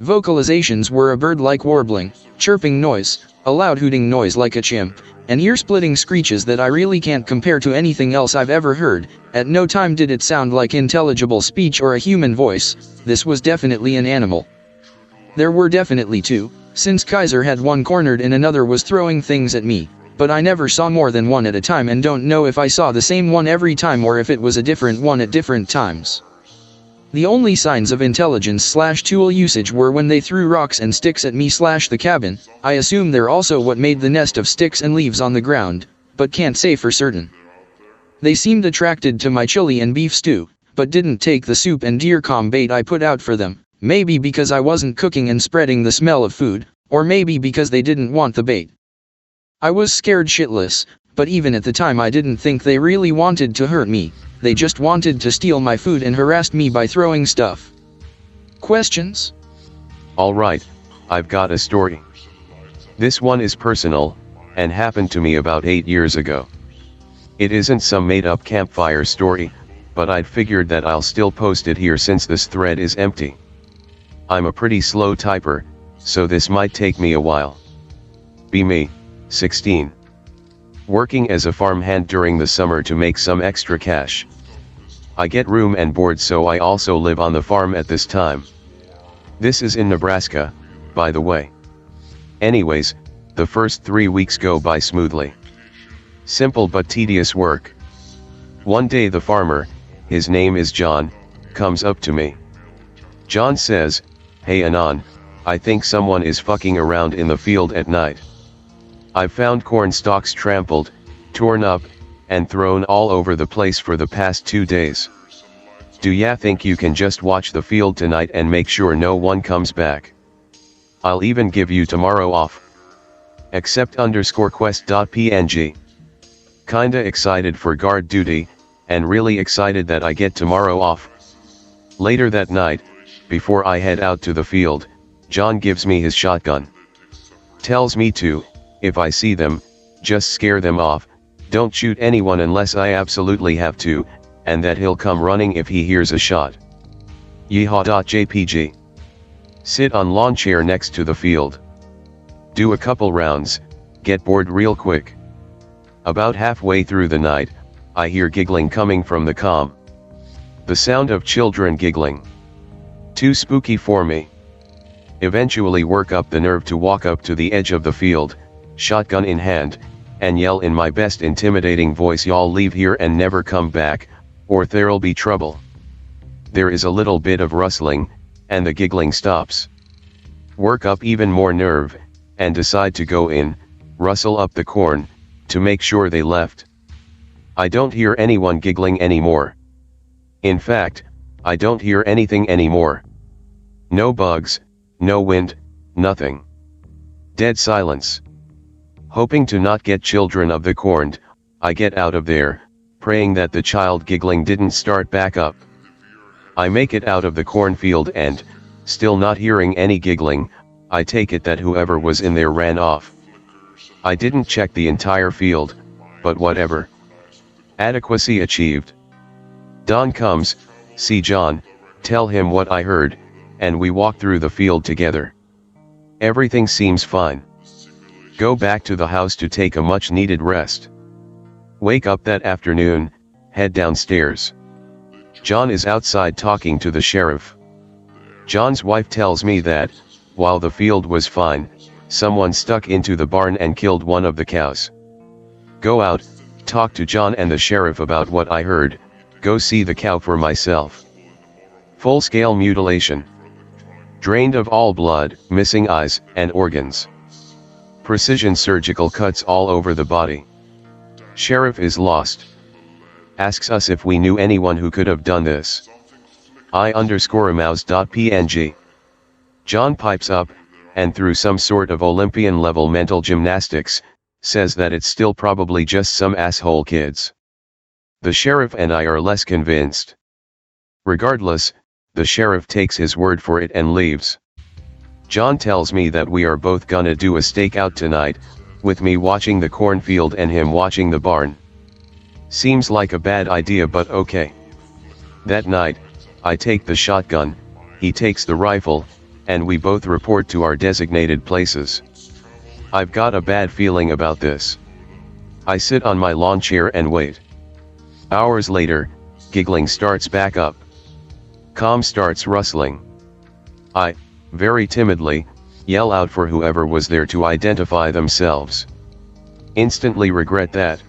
Vocalizations were a bird-like warbling, chirping noise, a loud hooting noise like a chimp, and ear-splitting screeches that I really can't compare to anything else I've ever heard. At no time did it sound like intelligible speech or a human voice. This was definitely an animal. There were definitely two, since Kaiser had one cornered and another was throwing things at me, but I never saw more than one at a time and don't know if I saw the same one every time or if it was a different one at different times. The only signs of intelligence/tool usage were when they threw rocks and sticks at me/the cabin. I assume they're also what made the nest of sticks and leaves on the ground, but can't say for certain. They seemed attracted to my chili and beef stew, but didn't take the soup and deer calm bait I put out for them, maybe because I wasn't cooking and spreading the smell of food, or maybe because they didn't want the bait. I was scared shitless, but even at the time I didn't think they really wanted to hurt me. They just wanted to steal my food and harassed me by throwing stuff. Questions?
Alright, I've got a story. This one is personal, and happened to me about 8 years ago. It isn't some made-up campfire story, but I'd figured that I'll still post it here since this thread is empty. I'm a pretty slow typer, so this might take me a while. Be me, 16. Working as a farmhand during the summer to make some extra cash. I get room and board, so I also live on the farm at this time. This is in Nebraska, by the way. Anyways, the first 3 weeks go by smoothly. Simple but tedious work. One day the farmer, his name is John, comes up to me. John says, "Hey Anon, I think someone is fucking around in the field at night. I've found corn stalks trampled, torn up, and thrown all over the place for the past 2 days. Do ya think you can just watch the field tonight and make sure no one comes back? I'll even give you tomorrow off. Accept_quest.png. Kinda excited for guard duty, and really excited that I get tomorrow off." Later that night, before I head out to the field, John gives me his shotgun. Tells me to, if I see them, just scare them off, don't shoot anyone unless I absolutely have to, and that he'll come running if he hears a shot. Yeehaw.jpg. Sit on lawn chair next to the field. Do a couple rounds, get bored real quick. About halfway through the night, I hear giggling coming from the comm. The sound of children giggling. Too spooky for me. Eventually work up the nerve to walk up to the edge of the field, shotgun in hand, and yell in my best intimidating voice, "Y'all leave here and never come back, or there'll be trouble." There is a little bit of rustling, and the giggling stops. Work up even more nerve, and decide to go in, rustle up the corn, to make sure they left. I don't hear anyone giggling anymore. In fact, I don't hear anything anymore. No bugs, no wind, nothing. Dead silence. Hoping to not get children of the corn, I get out of there, praying that the child giggling didn't start back up. I make it out of the cornfield and, still not hearing any giggling, I take it that whoever was in there ran off. I didn't check the entire field, but whatever. Adequacy achieved. Dawn comes, see John, tell him what I heard, and we walk through the field together. Everything seems fine. Go back to the house to take a much needed rest. Wake up that afternoon, head downstairs. John is outside talking to the sheriff. John's wife tells me that, while the field was fine, someone stuck into the barn and killed one of the cows. Go out, talk to John and the sheriff about what I heard, go see the cow for myself. Full-scale mutilation. Drained of all blood, missing eyes and organs. Precision surgical cuts all over the body. Sheriff is lost. Asks us if we knew anyone who could have done this. I_mouse.png. John pipes up, and through some sort of Olympian-level mental gymnastics, says that it's still probably just some asshole kids. The sheriff and I are less convinced. Regardless, the sheriff takes his word for it and leaves. John tells me that we are both gonna do a stakeout tonight, with me watching the cornfield and him watching the barn. Seems like a bad idea, but okay. That night, I take the shotgun, he takes the rifle, and we both report to our designated places. I've got a bad feeling about this. I sit on my lawn chair and wait. Hours later, giggling starts back up. Comm starts rustling. I, very timidly, yell out for whoever was there to identify themselves. Instantly regret that.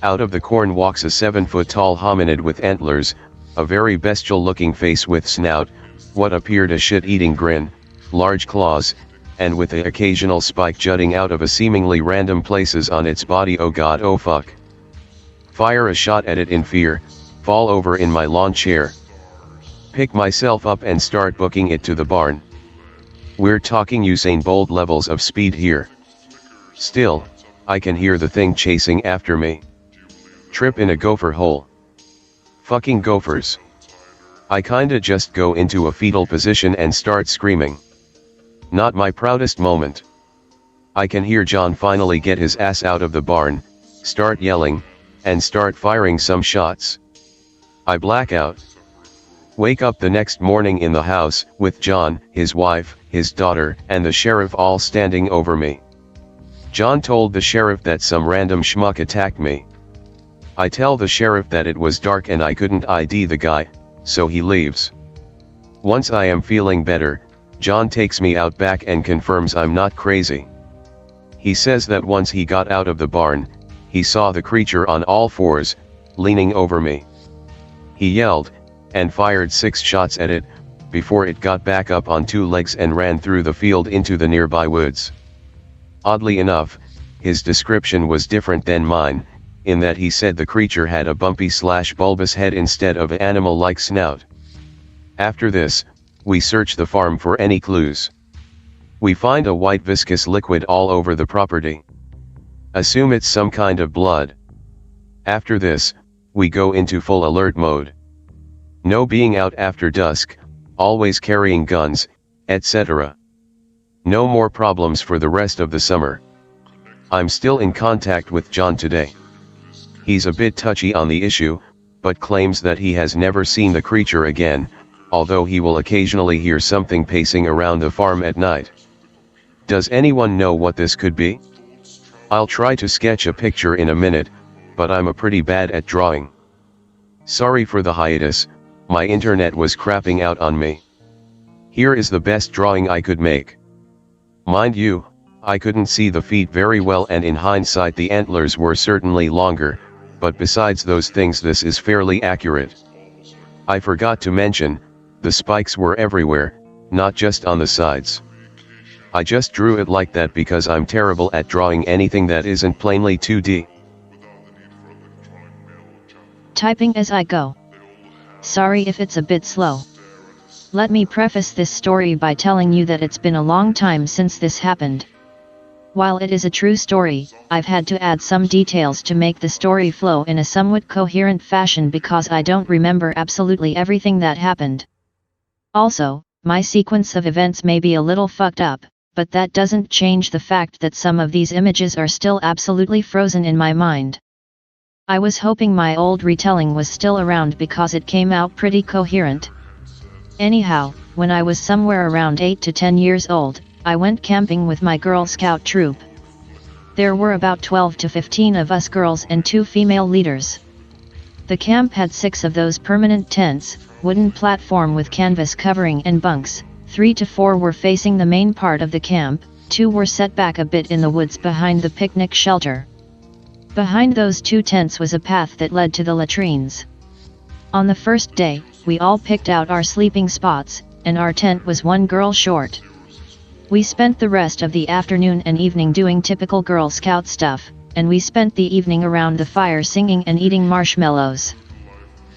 Out of the corn walks a 7-foot-tall hominid with antlers, a very bestial-looking face with snout, what appeared a shit-eating grin, large claws, and with the occasional spike jutting out of a seemingly random places on its body. Oh god, oh fuck. Fire a shot at it in fear, fall over in my lawn chair. Pick myself up and start booking it to the barn. We're talking Usain Bolt levels of speed here. Still, I can hear the thing chasing after me. Trip in a gopher hole. Fucking gophers. I kinda just go into a fetal position and start screaming. Not my proudest moment. I can hear John finally get his ass out of the barn, start yelling, and start firing some shots. I black out. Wake up the next morning in the house, with John, his wife, his daughter, and the sheriff all standing over me. John told the sheriff that some random schmuck attacked me. I tell the sheriff that it was dark and I couldn't ID the guy, so he leaves. Once I am feeling better, John takes me out back and confirms I'm not crazy. He says that once he got out of the barn, he saw the creature on all fours, leaning over me. He yelled, and fired 6 shots at it, before it got back up on 2 legs and ran through the field into the nearby woods. Oddly enough, his description was different than mine, in that he said the creature had a bumpy/bulbous head instead of an animal-like snout. After this, we search the farm for any clues. We find a white viscous liquid all over the property. Assume it's some kind of blood. After this, we go into full alert mode. No being out after dusk, always carrying guns, etc. No more problems for the rest of the summer. I'm still in contact with John today. He's a bit touchy on the issue, but claims that he has never seen the creature again, although he will occasionally hear something pacing around the farm at night. Does anyone know what this could be? I'll try to sketch a picture in a minute, but I'm pretty bad at drawing. Sorry for the hiatus, my internet was crapping out on me. Here is the best drawing I could make. Mind you, I couldn't see the feet very well, and in hindsight the antlers were certainly longer, but besides those things this is fairly accurate. I forgot to mention, the spikes were everywhere, not just on the sides. I just drew it like that because I'm terrible at drawing anything that isn't plainly 2D.
Typing as I go. Sorry if it's a bit slow. Let me preface this story by telling you that it's been a long time since this happened. While it is a true story, I've had to add some details to make the story flow in a somewhat coherent fashion because I don't remember absolutely everything that happened. Also, my sequence of events may be a little fucked up, but that doesn't change the fact that some of these images are still absolutely frozen in my mind. I was hoping my old retelling was still around because it came out pretty coherent. Anyhow, when I was somewhere around 8 to 10 years old, I went camping with my Girl Scout troop. There were about 12 to 15 of us girls and 2 female leaders. The camp had 6 of those permanent tents, wooden platform with canvas covering and bunks. 3 to 4 were facing the main part of the camp, 2 were set back a bit in the woods behind the picnic shelter. Behind those 2 tents was a path that led to the latrines. On the first day, we all picked out our sleeping spots, and our tent was 1 girl short. We spent the rest of the afternoon and evening doing typical Girl Scout stuff, and we spent the evening around the fire singing and eating marshmallows.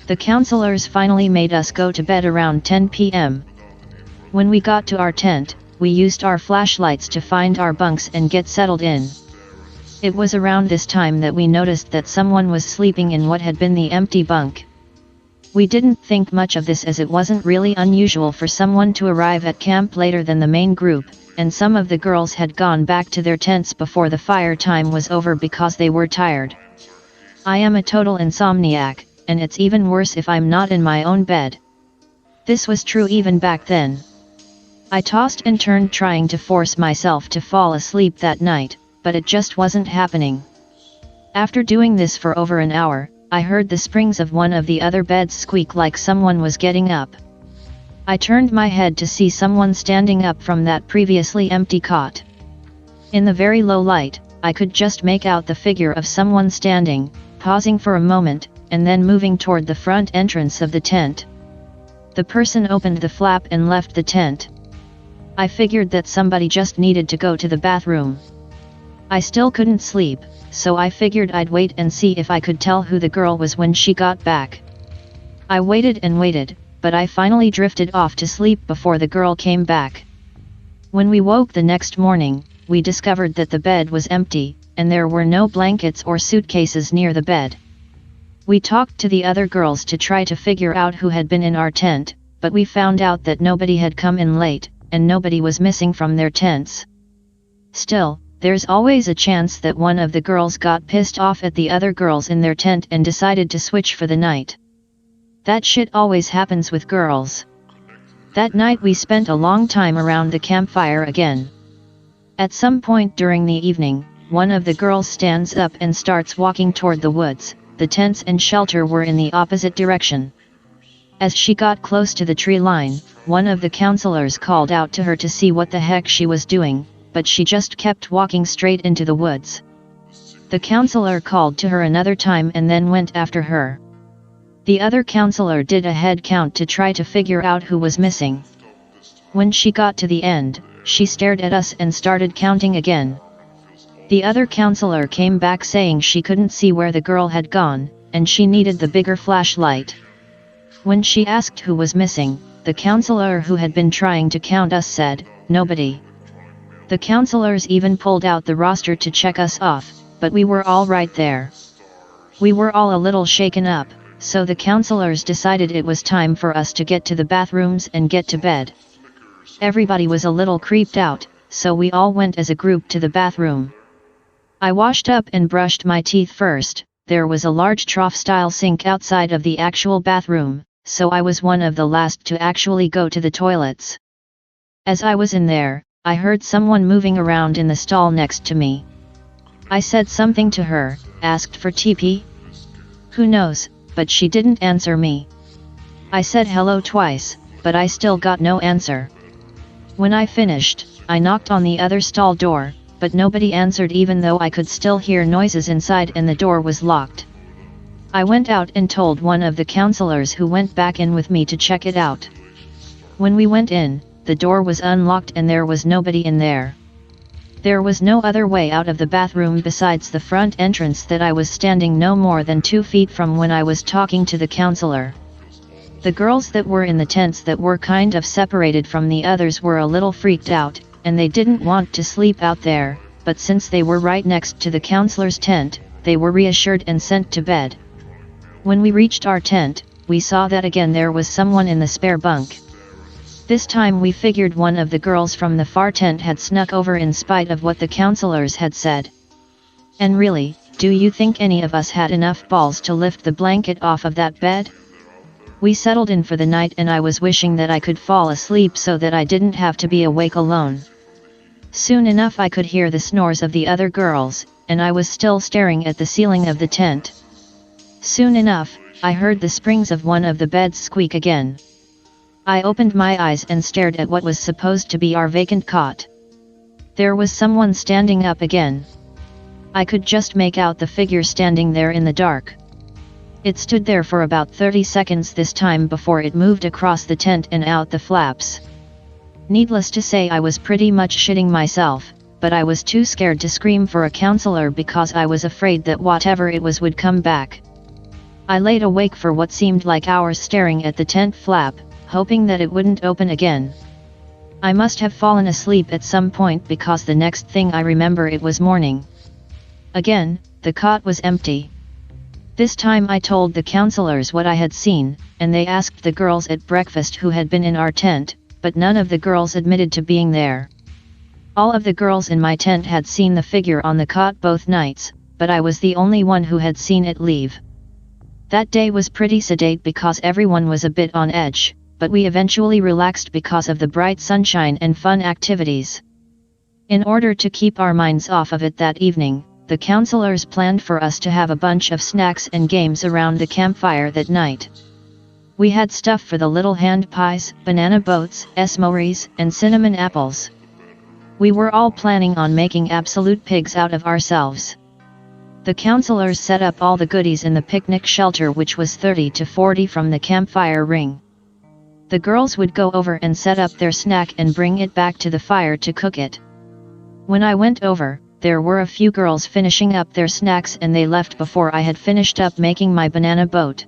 The counselors finally made us go to bed around 10 p.m. When we got to our tent, we used our flashlights to find our bunks and get settled in. It was around this time that we noticed that someone was sleeping in what had been the empty bunk. We didn't think much of this as it wasn't really unusual for someone to arrive at camp later than the main group, and some of the girls had gone back to their tents before the fire time was over because they were tired. I am a total insomniac, and it's even worse if I'm not in my own bed. This was true even back then. I tossed and turned trying to force myself to fall asleep that night, but it just wasn't happening. After doing this for over an hour, I heard the springs of one of the other beds squeak like someone was getting up. I turned my head to see someone standing up from that previously empty cot. In the very low light, I could just make out the figure of someone standing, pausing for a moment, and then moving toward the front entrance of the tent. The person opened the flap and left the tent. I figured that somebody just needed to go to the bathroom. I still couldn't sleep, so I figured I'd wait and see if I could tell who the girl was when she got back. I waited and waited, but I finally drifted off to sleep before the girl came back. When we woke the next morning, we discovered that the bed was empty, and there were no blankets or suitcases near the bed. We talked to the other girls to try to figure out who had been in our tent, but we found out that nobody had come in late, and nobody was missing from their tents. Still, there's always a chance that one of the girls got pissed off at the other girls in their tent and decided to switch for the night. That shit always happens with girls. That night we spent a long time around the campfire again. At some point during the evening, one of the girls stands up and starts walking toward the woods. The tents and shelter were in the opposite direction. As she got close to the tree line, one of the counselors called out to her to see what the heck she was doing, but she just kept walking straight into the woods. The counselor called to her another time and then went after her. The other counselor did a head count to try to figure out who was missing. When she got to the end, she stared at us and started counting again. The other counselor came back saying she couldn't see where the girl had gone, and she needed the bigger flashlight. When she asked who was missing, the counselor who had been trying to count us said, "Nobody." The counselors even pulled out the roster to check us off, but we were all right there. We were all a little shaken up, so the counselors decided it was time for us to get to the bathrooms and get to bed. Everybody was a little creeped out, so we all went as a group to the bathroom. I washed up and brushed my teeth first. There was a large trough-style sink outside of the actual bathroom, so I was one of the last to actually go to the toilets. As I was in there, I heard someone moving around in the stall next to me. I said something to her, asked for TP? Who knows, but she didn't answer me. I said hello twice, but I still got no answer. When I finished, I knocked on the other stall door, but nobody answered even though I could still hear noises inside and the door was locked. I went out and told one of the counselors who went back in with me to check it out. When we went in, the door was unlocked and there was nobody in there. There was no other way out of the bathroom besides the front entrance that I was standing no more than 2 feet from when I was talking to the counselor. The girls that were in the tents that were kind of separated from the others were a little freaked out, and they didn't want to sleep out there, but since they were right next to the counselor's tent, they were reassured and sent to bed. When we reached our tent, we saw that again there was someone in the spare bunk. This time we figured one of the girls from the far tent had snuck over in spite of what the counselors had said. And really, do you think any of us had enough balls to lift the blanket off of that bed? We settled in for the night and I was wishing that I could fall asleep so that I didn't have to be awake alone. Soon enough I could hear the snores of the other girls, and I was still staring at the ceiling of the tent. Soon enough, I heard the springs of one of the beds squeak again. I opened my eyes and stared at what was supposed to be our vacant cot. There was someone standing up again. I could just make out the figure standing there in the dark. It stood there for about 30 seconds this time before it moved across the tent and out the flaps. Needless to say I was pretty much shitting myself, but I was too scared to scream for a counselor because I was afraid that whatever it was would come back. I laid awake for what seemed like hours staring at the tent flap, hoping that it wouldn't open again. I must have fallen asleep at some point because the next thing I remember it was morning. Again, the cot was empty. This time I told the counselors what I had seen, and they asked the girls at breakfast who had been in our tent, but none of the girls admitted to being there. All of the girls in my tent had seen the figure on the cot both nights, but I was the only one who had seen it leave. That day was pretty sedate because everyone was a bit on edge, but we eventually relaxed because of the bright sunshine and fun activities. In order to keep our minds off of it that evening, the counselors planned for us to have a bunch of snacks and games around the campfire that night. We had stuff for the little hand pies, banana boats, s'mores, and cinnamon apples. We were all planning on making absolute pigs out of ourselves. The counselors set up all the goodies in the picnic shelter, which was 30 to 40 from the campfire ring. The girls would go over and set up their snack and bring it back to the fire to cook it. When I went over, there were a few girls finishing up their snacks and they left before I had finished up making my banana boat.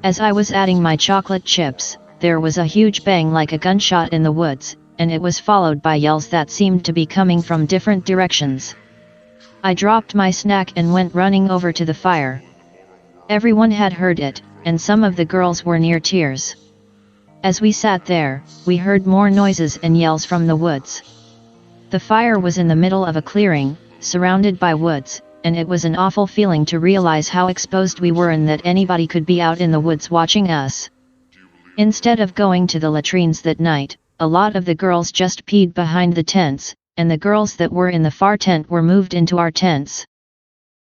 As I was adding my chocolate chips, there was a huge bang like a gunshot in the woods, and it was followed by yells that seemed to be coming from different directions. I dropped my snack and went running over to the fire. Everyone had heard it, and some of the girls were near tears. As we sat there, we heard more noises and yells from the woods. The fire was in the middle of a clearing, surrounded by woods, and it was an awful feeling to realize how exposed we were and that anybody could be out in the woods watching us. Instead of going to the latrines that night, a lot of the girls just peed behind the tents, and the girls that were in the far tent were moved into our tents.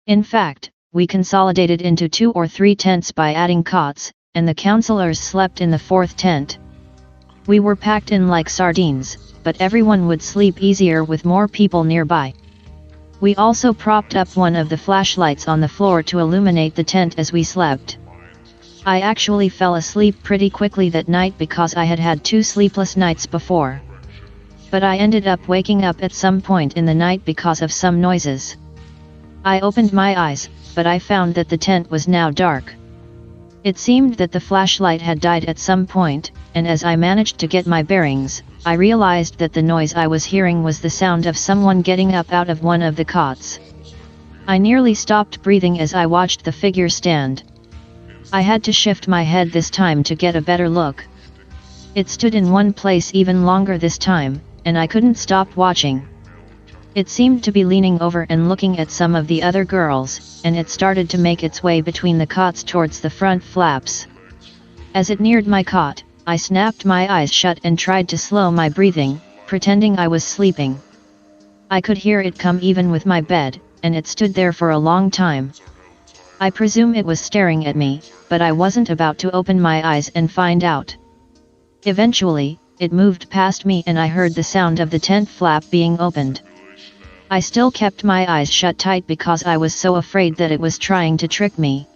In fact, we consolidated into 2 or 3 tents by adding cots, and the counselors slept in the 4th tent. We were packed in like sardines, but everyone would sleep easier with more people nearby. We also propped up one of the flashlights on the floor to illuminate the tent as we slept. I actually fell asleep pretty quickly that night because I had had 2 sleepless nights before. But I ended up waking up at some point in the night because of some noises. I opened my eyes, but I found that the tent was now dark. It seemed that the flashlight had died at some point, and as I managed to get my bearings, I realized that the noise I was hearing was the sound of someone getting up out of one of the cots. I nearly stopped breathing as I watched the figure stand. I had to shift my head this time to get a better look. It stood in one place even longer this time, and I couldn't stop watching. It seemed to be leaning over and looking at some of the other girls, and it started to make its way between the cots towards the front flaps. As it neared my cot, I snapped my eyes shut and tried to slow my breathing, pretending I was sleeping. I could hear it come even with my bed, and it stood there for a long time. I presume it was staring at me, but I wasn't about to open my eyes and find out. Eventually, it moved past me and I heard the sound of the tent flap being opened. I still kept my eyes shut tight because I was so afraid that it was trying to trick me.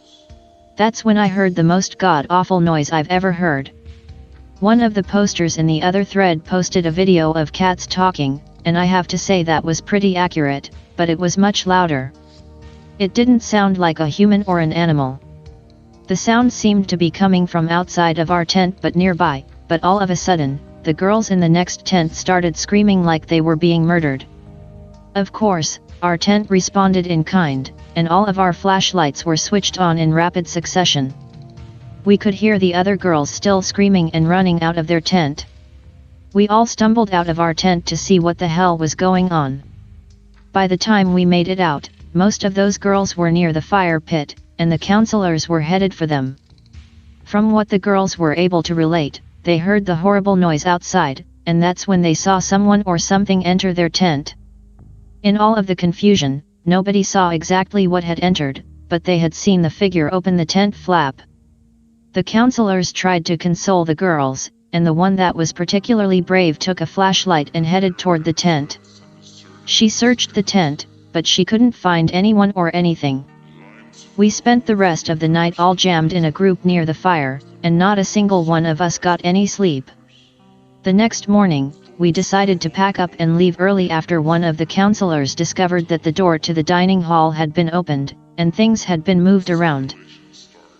That's when I heard the most god-awful noise I've ever heard. One of the posters in the other thread posted a video of cats talking, and I have to say that was pretty accurate, but it was much louder. It didn't sound like a human or an animal. The sound seemed to be coming from outside of our tent but nearby, but all of a sudden, the girls in the next tent started screaming like they were being murdered. Of course, our tent responded in kind, and all of our flashlights were switched on in rapid succession. We could hear the other girls still screaming and running out of their tent. We all stumbled out of our tent to see what the hell was going on. By the time we made it out, most of those girls were near the fire pit, and the counselors were headed for them. From what the girls were able to relate, they heard the horrible noise outside, and that's when they saw someone or something enter their tent. In all of the confusion, nobody saw exactly what had entered, but they had seen the figure open the tent flap. The counselors tried to console the girls, and the one that was particularly brave took a flashlight and headed toward the tent. She searched the tent, but she couldn't find anyone or anything. We spent the rest of the night all jammed in a group near the fire, and not a single one of us got any sleep. The next morning, we decided to pack up and leave early after one of the counselors discovered that the door to the dining hall had been opened, and things had been moved around.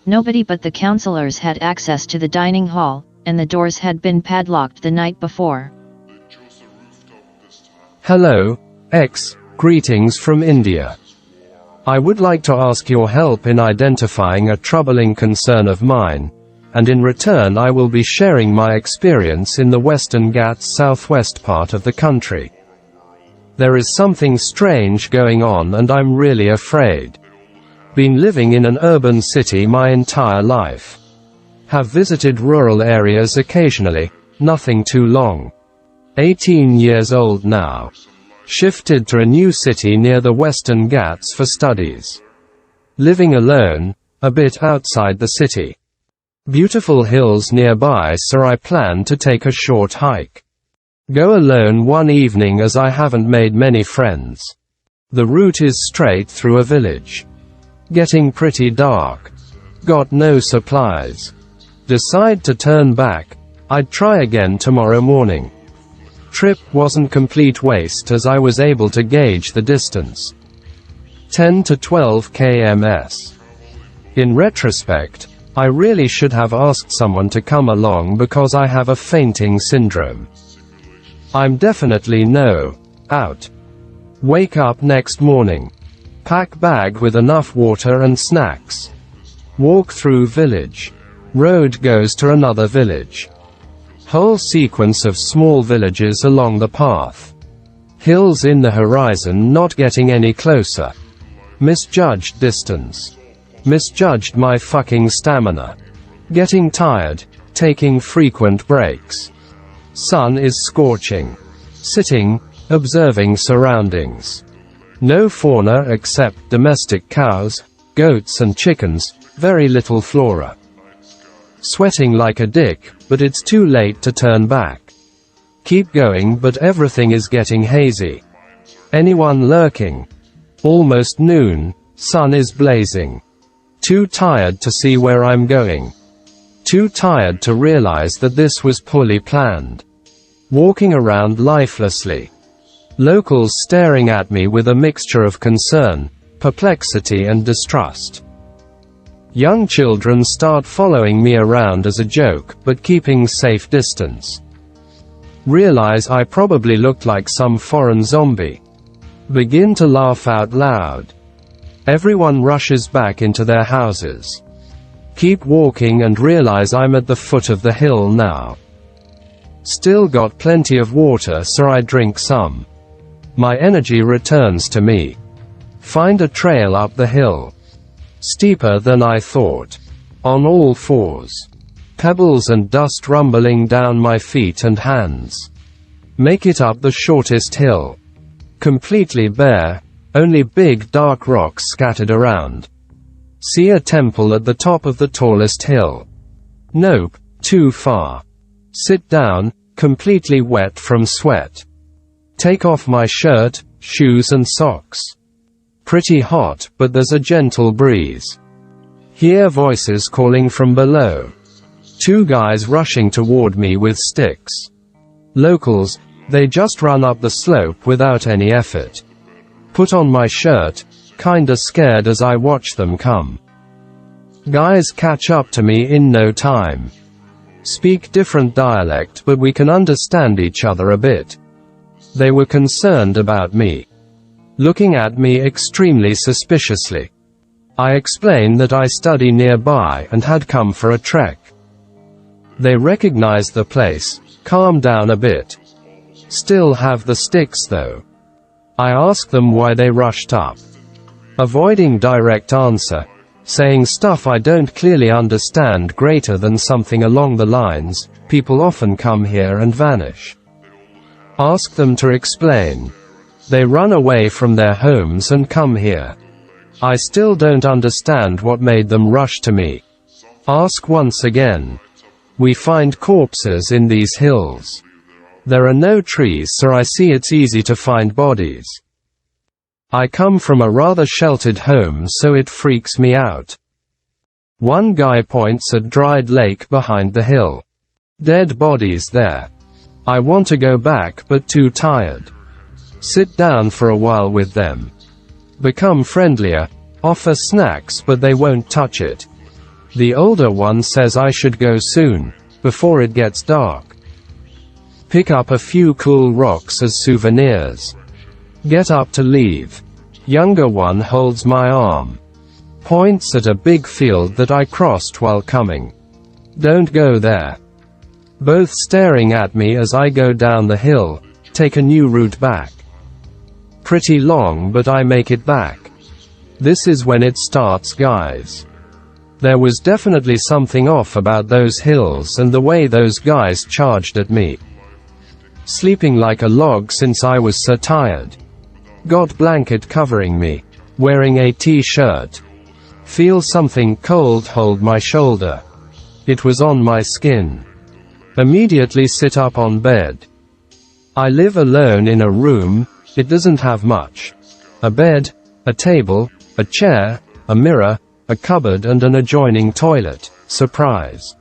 Nobody but the counselors had access to the dining hall, and the doors had been padlocked the night before.
Hello, X, greetings from India. I would like to ask your help in identifying a troubling concern of mine, and in return I will be sharing my experience in the Western Ghats southwest part of the country. There is something strange going on and I'm really afraid. Been living in an urban city my entire life. Have visited rural areas occasionally, nothing too long. 18 years old now. Shifted to a new city near the Western Ghats for studies. Living alone, a bit outside the city. Beautiful hills nearby, so I plan to take a short hike. Go alone one evening as I haven't made many friends. The route is straight through a village. Getting pretty dark. Got no supplies. Decide to turn back. I'd try again tomorrow morning. Trip wasn't complete waste as I was able to gauge the distance. 10 to 12 kms. In retrospect, I really should have asked someone to come along because I have a fainting syndrome. I'm definitely out. Wake up next morning. Pack bag with enough water and snacks. Walk through village. Road goes to another village. Whole sequence of small villages along the path. Hills in the horizon, not getting any closer. Misjudged distance. Misjudged my fucking stamina. Getting tired, taking frequent breaks. Sun is scorching. Sitting, observing surroundings. No fauna except domestic cows, goats and chickens, very little flora. Sweating like a dick, but it's too late to turn back. Keep going, but everything is getting hazy. Anyone lurking? Almost noon, sun is blazing. Too tired to see where I'm going. Too tired to realize that this was poorly planned. Walking around lifelessly. Locals staring at me with a mixture of concern, perplexity and distrust. Young children start following me around as a joke, but keeping safe distance. Realize I probably looked like some foreign zombie. Begin to laugh out loud. Everyone rushes back into their houses. Keep walking and realize I'm at the foot of the hill now. Still got plenty of water, so I drink some. My energy returns to me. Find a trail up the hill. Steeper than I thought. On all fours. Pebbles and dust rumbling down my feet and hands. Make it up the shortest hill. Completely bare. Only big dark rocks scattered around. See a temple at the top of the tallest hill. Nope, too far. Sit down, completely wet from sweat. Take off my shirt, shoes and socks. Pretty hot, but there's a gentle breeze. Hear voices calling from below. Two guys rushing toward me with sticks. Locals, they just run up the slope without any effort. Put on my shirt, kinda scared as I watch them come. Guys catch up to me in no time. Speak different dialect, but we can understand each other a bit. They were concerned about me. Looking at me extremely suspiciously. I explained that I study nearby and had come for a trek. They recognized the place, calmed down a bit. Still have the sticks though. I asked them why they rushed up. Avoiding direct answer, saying stuff I don't clearly understand greater than something along the lines, people often come here and vanish. Ask them to explain. They run away from their homes and come here. I still don't understand what made them rush to me. Ask once again. We find corpses in these hills. There are no trees, so I see it's easy to find bodies. I come from a rather sheltered home, so it freaks me out. One guy points at dried lake behind the hill. Dead bodies there. I want to go back but too tired. Sit down for a while with them. Become friendlier, offer snacks but they won't touch it. The older one says I should go soon, before it gets dark. Pick up a few cool rocks as souvenirs. Get up to leave. Younger one holds my arm. Points at a big field that I crossed while coming. Don't go there. Both staring at me as I go down the hill, take a new route back. Pretty long but I make it back. This is when it starts, guys. There was definitely something off about those hills and the way those guys charged at me. Sleeping like a log since I was so tired. Got blanket covering me. Wearing a t-shirt. Feel something cold hold my shoulder. It was on my skin. Immediately sit up on bed. I live alone in a room, it doesn't have much. A bed, a table, a chair, a mirror, a cupboard and an adjoining toilet. Surprise.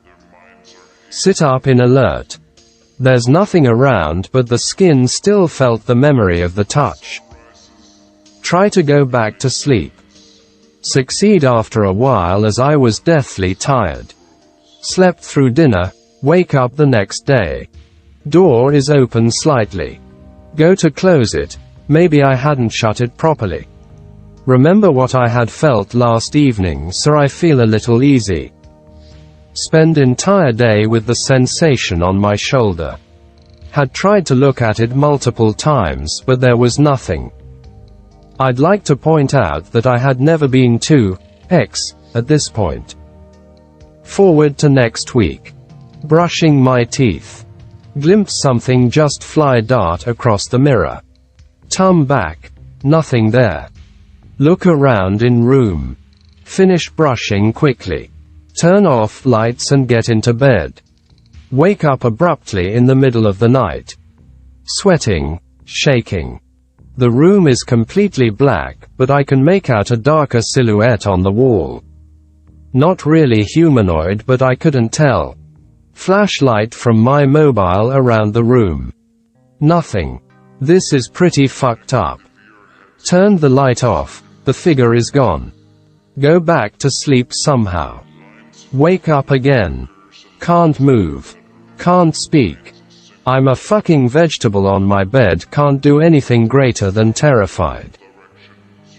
Sit up in alert. There's nothing around but the skin still felt the memory of the touch. Try to go back to sleep. Succeed after a while as I was deathly tired. Slept through dinner, wake up the next day. Door is open slightly. Go to close it, maybe I hadn't shut it properly. Remember what I had felt last evening, so I feel a little easy. Spend entire day with the sensation on my shoulder. Had tried to look at it multiple times, but there was nothing. I'd like to point out that I had never been to X at this point. Forward to next week. Brushing my teeth. Glimpse something just fly dart across the mirror. Tum back. Nothing there. Look around in room. Finish brushing quickly. Turn off lights and get into bed. Wake up abruptly in the middle of the night. Sweating, shaking. The room is completely black, but I can make out a darker silhouette on the wall. Not really humanoid, but I couldn't tell. Flashlight from my mobile around the room. Nothing. This is pretty fucked up. Turned the light off, the figure is gone. Go back to sleep somehow. Wake up again. Can't move. Can't speak. I'm a fucking vegetable on my bed, can't do anything greater than terrified.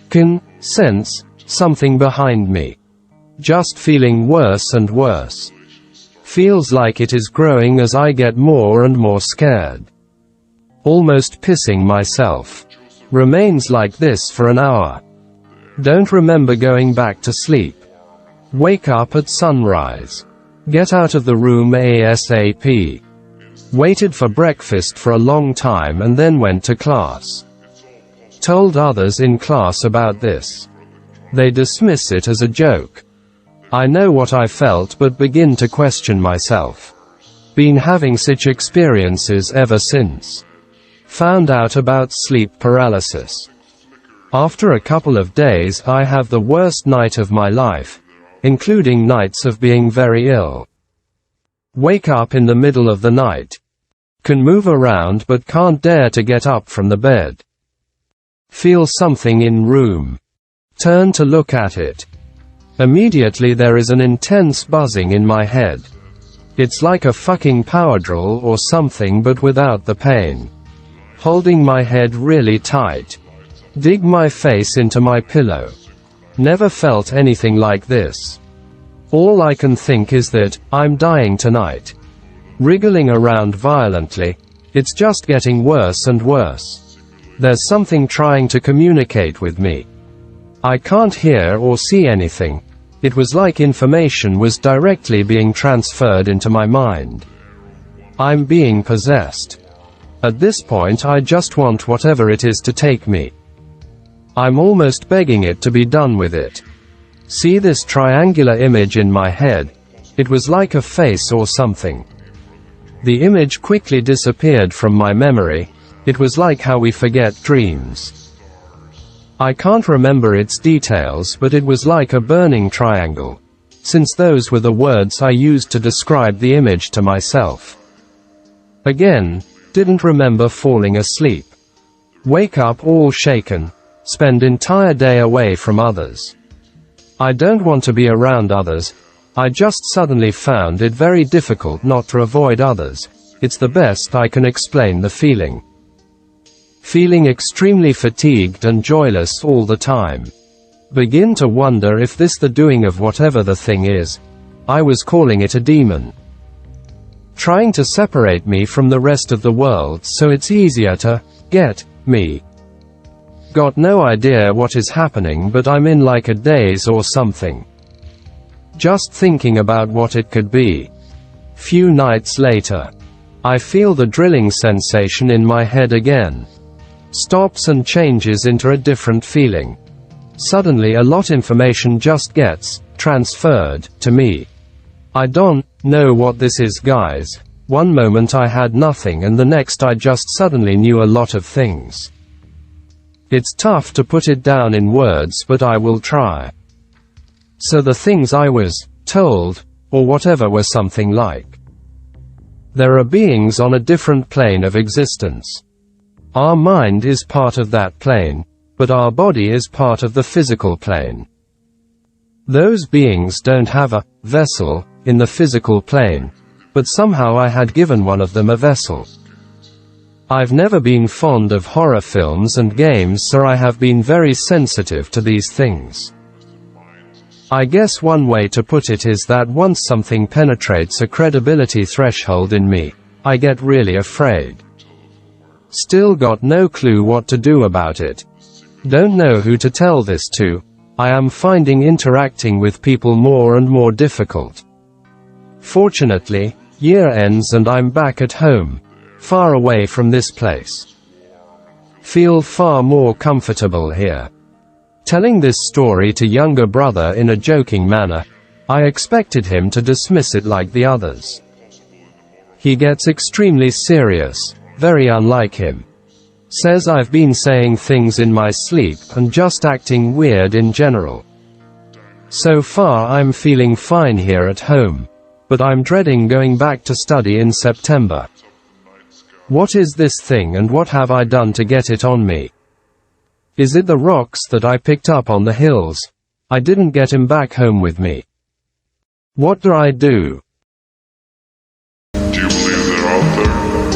Can sense something behind me. Just feeling worse and worse. Feels like it is growing as I get more and more scared. Almost pissing myself. Remains like this for an hour. Don't remember going back to sleep. Wake up at sunrise. Get out of the room ASAP. Waited for breakfast for a long time and then went to class. Told others in class about this. They dismiss it as a joke. I know what I felt but begin to question myself. Been having such experiences ever since. Found out about sleep paralysis. After a couple of days I have the worst night of my life, including nights of being very ill. Wake up in the middle of the night. Can move around but can't dare to get up from the bed. Feel something in room. Turn to look at it. Immediately there is an intense buzzing in my head. It's like a fucking power drill or something but without the pain. Holding my head really tight. Dig my face into my pillow. Never felt anything like this. All I can think is that, I'm dying tonight. Wriggling around violently. It's just getting worse and worse. There's something trying to communicate with me. I can't hear or see anything. It was like information was directly being transferred into my mind. I'm being possessed. At this point I just want whatever it is to take me. I'm almost begging it to be done with it. See this triangular image in my head? It was like a face or something. The image quickly disappeared from my memory. It was like how we forget dreams. I can't remember its details, but it was like a burning triangle, since those were the words I used to describe the image to myself. Again, didn't remember falling asleep. Wake up all shaken. Spend entire day away from others. I don't want to be around others. I just suddenly found it very difficult not to avoid others. It's the best I can explain the feeling. Feeling extremely fatigued and joyless all the time. Begin to wonder if this the doing of whatever the thing is. I was calling it a demon. Trying to separate me from the rest of the world so it's easier to get me. Got no idea what is happening, but I'm in like a daze or something. Just thinking about what it could be. Few nights later. I feel the drilling sensation in my head again. Stops and changes into a different feeling. Suddenly a lot information just gets transferred to me. I don't know what this is, guys. One moment I had nothing and the next I just suddenly knew a lot of things. It's tough to put it down in words, but I will try. So the things I was told, or whatever, were something like, there are beings on a different plane of existence. Our mind is part of that plane, but our body is part of the physical plane. Those beings don't have a vessel in the physical plane, but somehow I had given one of them a vessel. I've never been fond of horror films and games, so I have been very sensitive to these things. I guess one way to put it is that once something penetrates a credibility threshold in me, I get really afraid. Still got no clue what to do about it. Don't know who to tell this to. I am finding interacting with people more and more difficult. Fortunately, year ends and I'm back at home. Far away from this place. Feel far more comfortable here. Telling this story to younger brother in a joking manner, I expected him to dismiss it like the others. He gets extremely serious, very unlike him. Says I've been saying things in my sleep and just acting weird in general. So far I'm feeling fine here at home, but I'm dreading going back to study in September. What is this thing and what have I done to get it on me? Is it the rocks that I picked up on the hills? I didn't get him back home with me. What do I do?
Do you believe they're out there?